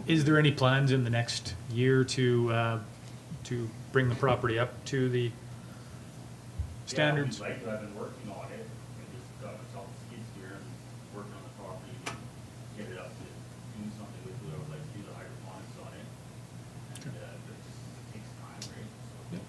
Is there any plans in the next year to bring the property up to the standards? Yeah, we'd like to. I've been working on it. I just got myself a skid steer and working on the property to get it up to do something with it. I would like to do the hydroponics on it. And, it takes time, right? So,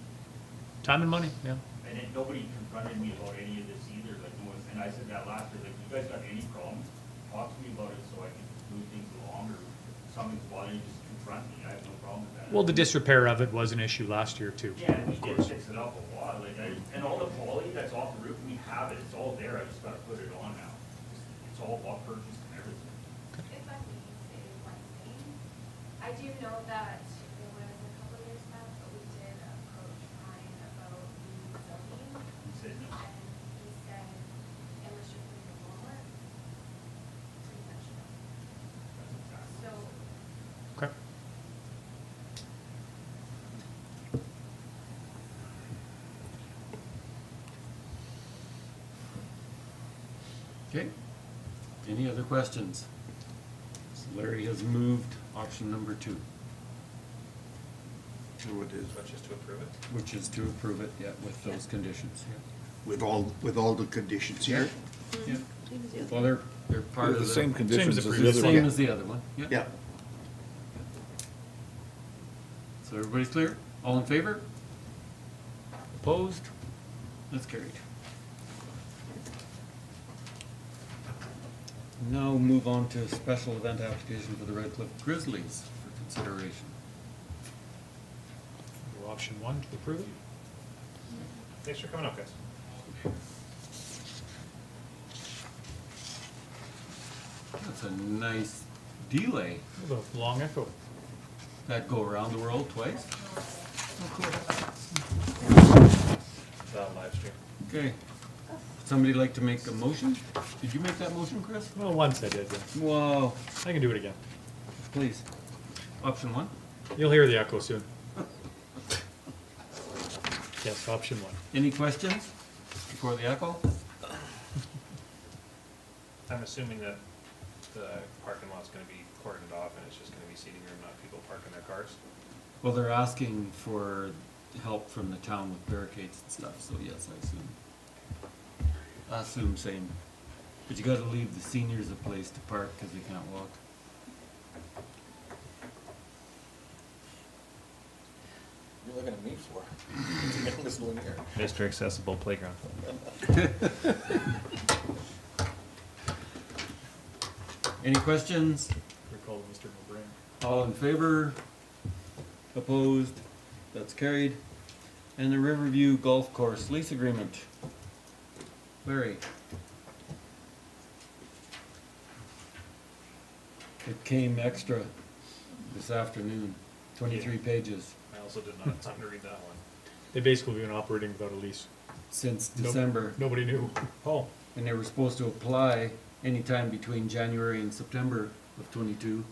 Time and money, yeah. and then nobody confronted me about any of this either, like, and I said that last year, like, you guys got any problems? Talk to me about it so I can move things along, or if something's bothering you, just confront me. I have no problem with that. Well, the disrepair of it was an issue last year too. Yeah, and we did fix it up a lot, like, and all the poly that's off the roof, we have it, it's all there, I just gotta put it on now. It's all purchased and everything. I do know that it was a couple of years back, but we did approach Ryan about the zoning. You said no. And he said, unless you're putting a lawnmower, pretty much no. That's exactly. So, Okay. Okay, any other questions? So Larry has moved option number 2, So it is, Which is to approve it? which is to approve it, yeah, with those conditions, with all the conditions here? yeah. Same as the other Well, they're part They're of the same conditions as the the The other same one. as the other one, yeah. Yeah. So everybody's clear? All in favor? Opposed? That's carried. Now move on to a special event application for the Redcliff Grizzlies for consideration. Go option 1 to approve it. Thanks for coming up, guys. That's a nice delay. The long echo. That go around the world twice? Live stream. Okay. Somebody like to make a motion? Did you make that motion, Chris? Well, once I did, yeah. Whoa, I can do it again. please. Option 1? You'll hear the echo soon. Yes, option 1. Any questions before the echo? I'm assuming that the parking lot's gonna be cordoned off and it's just gonna be seating room, not people parking their cars. Well, they're asking for help from the town with barricades and stuff, so yes, I assume same. But you gotta leave the seniors a place to park because they can't walk. You're looking at me for? This one here. Mr. Accessible Playground. Any questions? Recall Mr. O'Brien. All in favor? Opposed? That's carried. And the Riverview Golf Course lease agreement. Larry. It came extra this afternoon, 23 pages, I also did not have time to read that one. They basically been operating without a lease. since Nope. December. Nobody knew. Oh, And they were supposed to apply anytime between January and September of '22.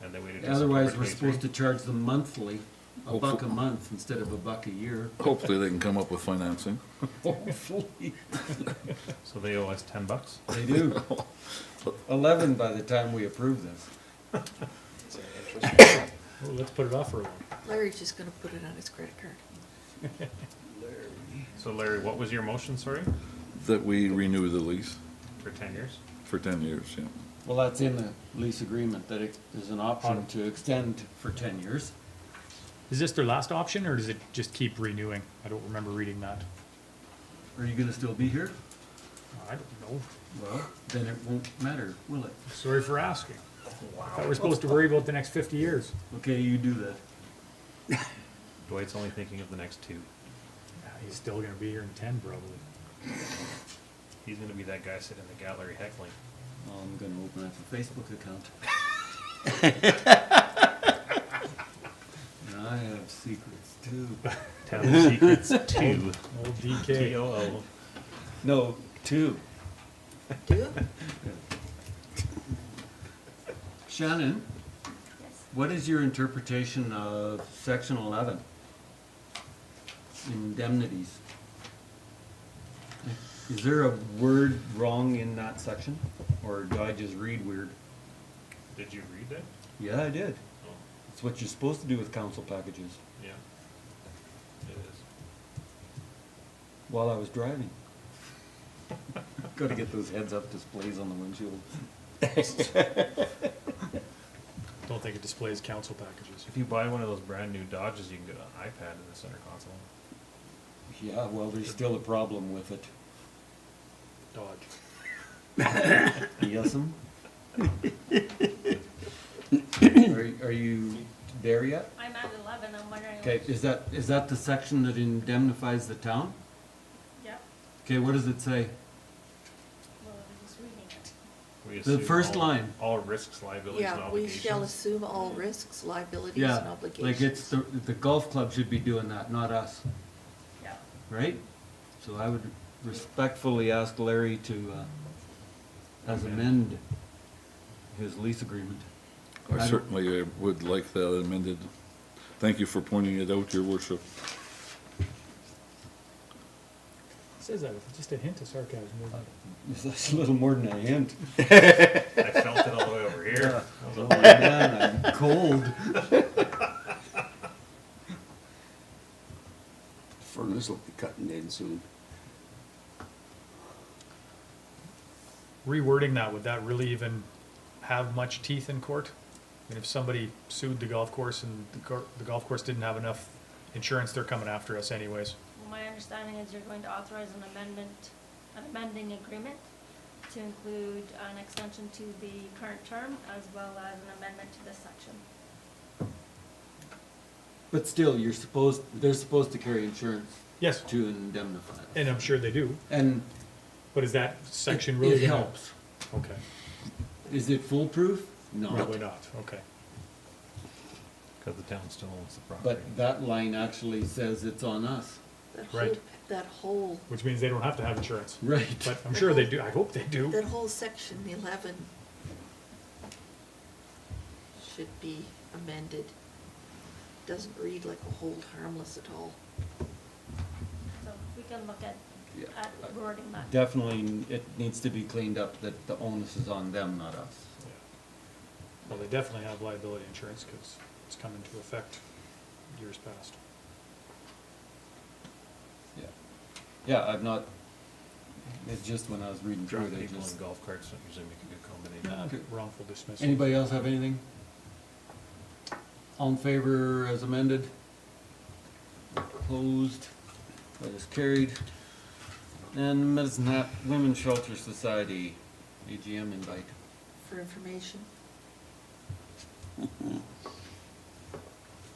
And they waited till Otherwise, September we're supposed to 23. charge them monthly, $1 a Hopefully- month instead of $1 a year. Hopefully they can come up with financing. Hopefully. So they owe us $10? They do. 11 by the time we approve this. well, let's put it off for a while. Larry's just gonna put it on his credit card. So Larry, what was your motion, sorry? That we renew the lease For 10 years? for 10 years, yeah. Well, that's in the lease agreement, that there's an option to extend for 10 years. Is this their last option, or does it just keep renewing? I don't remember reading that. Are you gonna still be here? I don't know. Well, then it won't matter, will it? Sorry for asking. I thought we're supposed to worry about the next 50 years. Okay, you do that. Dwight's only thinking of the next 2. Yeah, he's still gonna be here in 10 probably. He's gonna be that guy sitting in the gallery heckling. I'm gonna open up a Facebook account. And I have secrets too. Tell the secrets to Old DK. TOO. No, 2. Do? Shannon, what is your interpretation of section 11? Indemnities. Is there a word wrong in that section? Or do I just read weird? Did you read that? Yeah, I did. Oh, It's what you're supposed to do with council packages. yeah. It is. While I was driving. Gotta get those heads-up displays on the windshield. Don't think it displays council packages. If you buy one of those brand new Dodges, you can get an iPad in the center console. Yeah, well, there's still a problem with it. Dodge. Yes'm? Are you there yet? I'm at 11, I'm wondering. Okay, is that the section that indemnifies the town? Yep, Okay, what does it say? well, I'm just reading it. We The assume first all- line. All risks, liabilities, and Yeah, we obligations. shall assume all risks, liabilities, and Yeah, obligations. like it's the golf club should be doing that, not us, Yeah. right? So I would respectfully ask Larry to, as amend his lease agreement. I I don't- certainly would like that amended. Thank you for pointing it out, your worship. It says that with just a hint of sarcasm, doesn't it? That's a little more than a hint. I felt it all the way over here. Oh man, I'm cold. Furnace will be cutting in soon. Rewording that, would that really even have much teeth in court? And if somebody sued the golf course and the golf course didn't have enough insurance, they're coming after us anyways. Well, my understanding is you're going to authorize an amending agreement to include an extension to the current term as well as an amendment to this section. But still, they're supposed to carry insurance. Yes. To indemnify. And I'm sure they do. And But is that section really it gonna- helps. Okay, Is it foolproof? No. probably not, okay. Cause the town still owns the property. But that line actually says it's on us. Right. That whole, Which means they don't have to have insurance. Right. But I'm sure they do, I hope they do. that whole section 11 should be amended. Doesn't read like a hold harmless at all. So we can look at Yeah. wording that. Definitely, it needs to be cleaned up that the onus is on them, not us. Yeah. Well, they definitely have liability insurance, cause it's come into effect years past. Yeah. Yeah, I've not, it's just when I was reading through Drunk it, I people in just. golf carts don't usually make a good combination. Okay. Wrongful dismissal. Anybody else have anything? All in favor as amended? Opposed? That is carried. And Medicine Hat Women's Shelter Society, AGM invite. For information.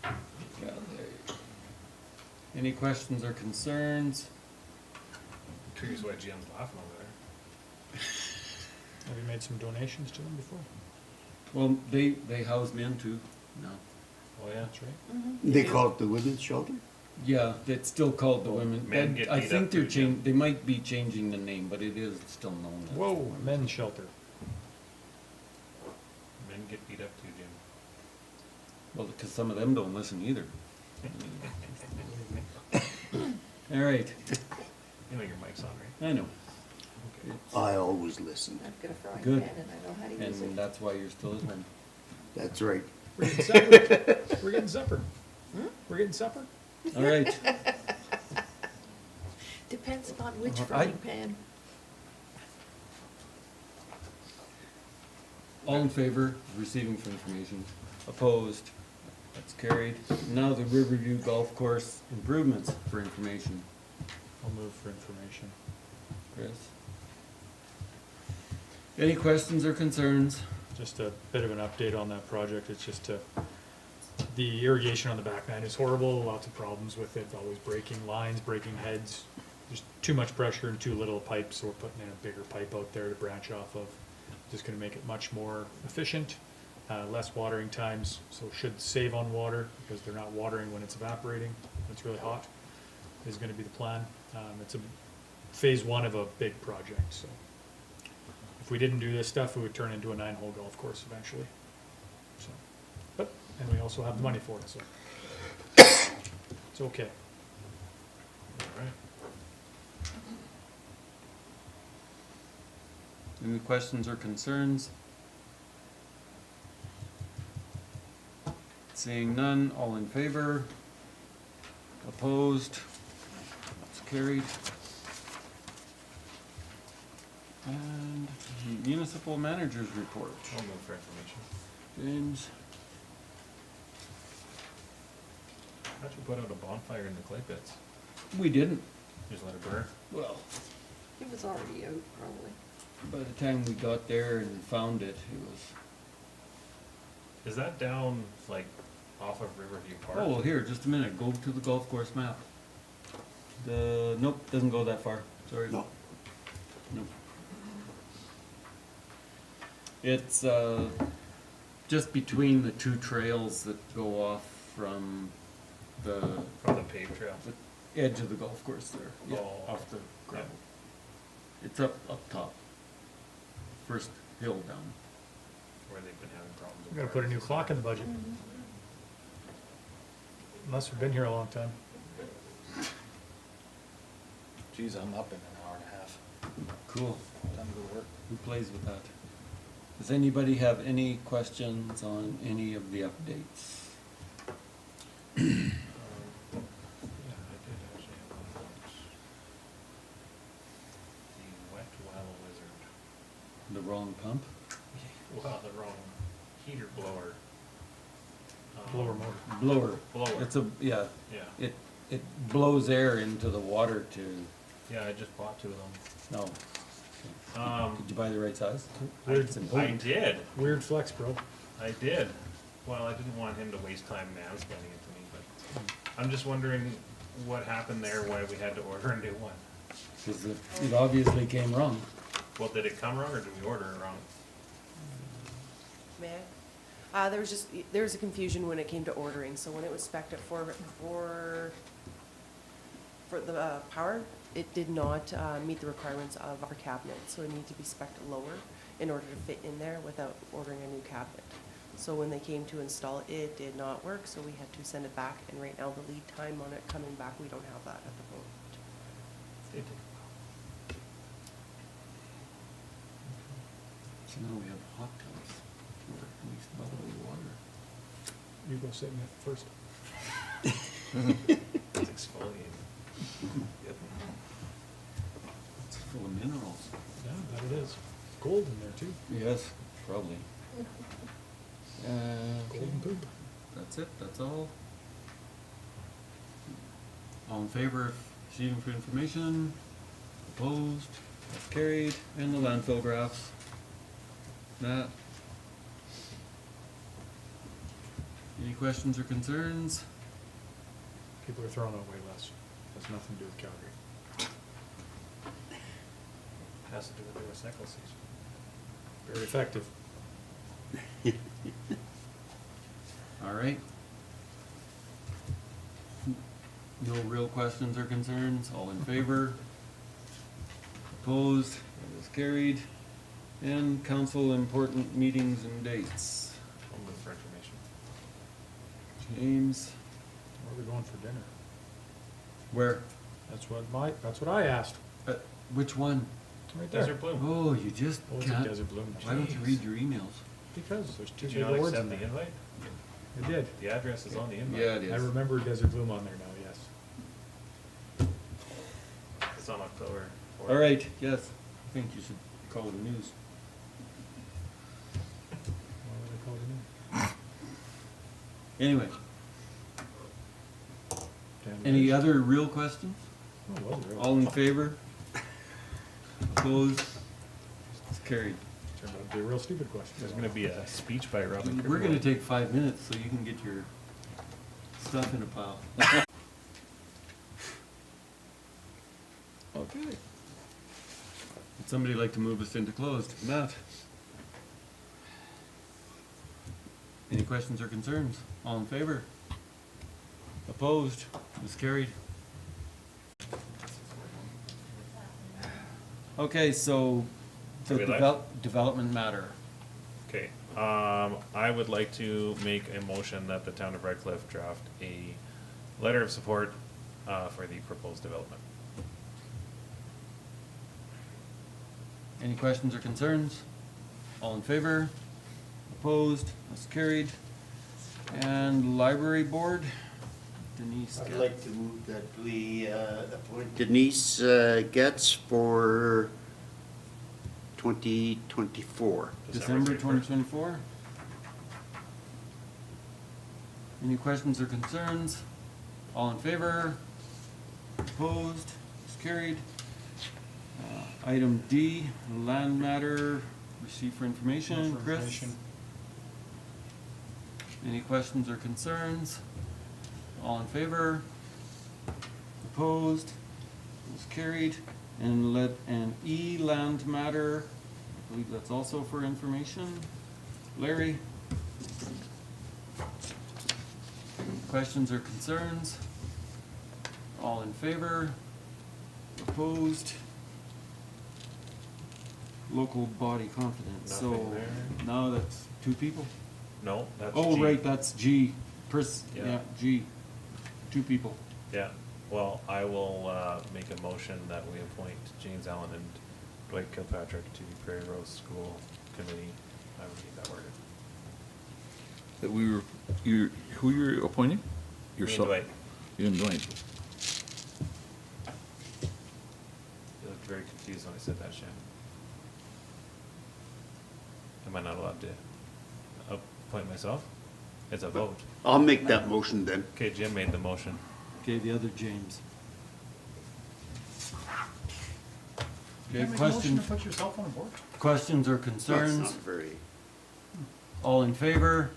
Yeah, there you go. Any questions or concerns? Curious why Jim's laughing over there. Have you made some donations to them before? Well, they house men too, no. Oh, yeah. That's right. They call it the women's shelter? Yeah, it's still called the women. Men And get I beat think up they're too, Jim. they might be changing the name, but it is still known as. Whoa, men's shelter. Men get beat up too, Jim. Well, because some of them don't listen either. All right, You know your mic's on, right? I know. I always listen. I've got a frying Good. pan and I know how to use And it. that's why you're still at home. That's right. We're getting supper. We're getting supper. We're getting supper? All right, Depends upon which I- frying pan. all in favor of receiving for information? Opposed? That's carried. Now the Riverview Golf Course improvements for information. I'll move for information. Chris? Any questions or concerns? Just a bit of an update on that project. It's just the irrigation on the back nine is horrible, lots of problems with it, always breaking lines, breaking heads. There's too much pressure and too little pipe, so we're putting in a bigger pipe out there to branch off of. Just gonna make it much more efficient, less watering times, so should save on water because they're not watering when it's evaporating, when it's really hot, is gonna be the plan. It's a phase one of a big project, so. If we didn't do this stuff, it would turn into a 9-hole golf course eventually. So, but, and we also have the money for it, so. It's okay. All right. Any questions or concerns? Seeing none, all in favor? Opposed? That's carried. And municipal managers report. I'll move for information. James? How'd you put out a bonfire in the clay pits? We didn't. Just let it burn? Well, It was already out, probably. by the time we got there and found it, it was, Is that down, like, off of Riverview Park? oh, well, here, just a minute, go to the golf course map. Nope, doesn't go that far, sorry. No. Nope. It's, just between the two trails that go off from the From the paved trail. edge of the golf course there, yeah, Oh. off the gravel. It's up top. First hill down. Where they've been having problems. We gotta put a new clock in the budget. Unless we've been here a long time. Geez, I'm up in an hour and a half. Cool. Time to go to work. Who plays with that? Does anybody have any questions on any of the updates? Yeah, I did actually have one about the wet well wizard. The wrong pump? Well, the wrong heater blower. Blower motor. Blower. Blower. It's a, yeah. Yeah. It blows air into the water to, Yeah, I just bought 2 of them. no. Um, Did you buy the right size? Weird, I important. did. weird flex, bro. I did. Well, I didn't want him to waste time mansplaining it to me, but I'm just wondering what happened there, why we had to order a new one. Because it obviously came wrong. Well, did it come wrong or did we order it wrong? May I? There was a confusion when it came to ordering, so when it was spec'd at for the power, it did not meet the requirements of our cabinet, so it needed to be spec'd lower in order to fit in there without ordering a new cabinet. So when they came to install it, it did not work, so we had to send it back, and right now the lead time on it coming back, we don't have that at the moment. They did. So now we have hot tubs. Or at least bubbling water. You go sit in it first. It's exfoliating. It's full of minerals. Yeah, that it is. Gold in there too. Yes, probably. Golden poop. That's it, that's all. All in favor of receiving for information? Opposed? That's carried. And the landfill graphs. Matt? Any questions or concerns? People are throwing out way less. Has nothing to do with Calgary. Has to do with the recycle season. Very effective. All right. No real questions or concerns? All in favor? Opposed? That is carried. And council important meetings and dates. I'll move for information. James? Where are we going for dinner? Where? That's what I asked. Which one? Right there. Desert Bloom. Oh, you just Oh, it's a can't. Desert Bloom. Why don't you Jeez. read your emails? Because there's two Did you big not awards in accept the there. invite? I did. The address is on the invite. Yeah, it I is. remember Desert Bloom on there now, yes. It's on October 4th. All right, yes. I think you should call the news. Why would I call it in? Anyway, Damn any right. other real questions? Oh, it was real. All in favor? Opposed? It's carried. Turned out to be a real stupid question. There's gonna be a speech by Robin. We're gonna take 5 minutes so you can get your stuff in a pile. Okay. Would somebody like to move us into closed? Matt? Any questions or concerns? All in favor? Opposed? It's carried. Okay, so the Are we live? development matter. Okay, I would like to make a motion that the town of Redcliff draft a letter of support, for the proposed development. Any questions or concerns? All in favor? Opposed? That's carried. And library board, Denise. I'd Getz. like to move that we appoint Denise Getz for 2024. December 31st. 2024. Any questions or concerns? All in favor? Opposed? It's carried. Item D, land matter, receive for information. Chris? Information. Any questions or concerns? All in favor? Opposed? It's carried. And E, land matter, believe that's also for information. Larry? Questions or concerns? All in favor? Opposed? Local body confidence, so Nothing there. now that's two people? No, that's Oh, G. right, that's G, Yeah. yeah, G, two people. Yeah, well, I will, make a motion that we appoint James Allen and Dwight Kilpatrick to Prairie Rose School Committee. I would need that worded. That we were, who you're appointing? Yourself? Dwight. You and Dwight. You looked very confused when I said that, Shannon. Am I not allowed to appoint myself? It's a vote. I'll make that motion then. Okay, Jim made the motion. Okay, the other James. You Okay, can't make a motion questions, to put yourself on a board. questions or That's concerns? not very, All in favor?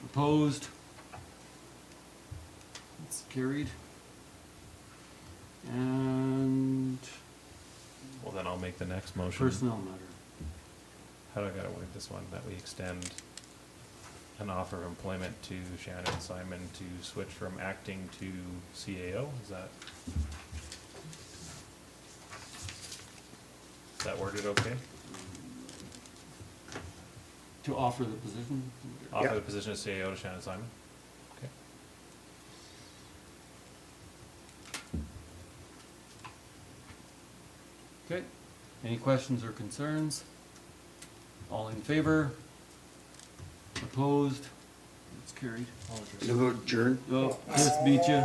Opposed? It's carried. And Well, then I'll make the next motion. personnel matter. How do I gotta word this one? That we extend an offer of employment to Shannon Simon to switch from acting to CAO? Is that worded okay? To offer the position? Offer Yeah. the position of CAO to Shannon Simon? Okay. Okay, any questions or concerns? All in favor? Opposed? It's carried. you know, adjourn. Oh, Chris beat you.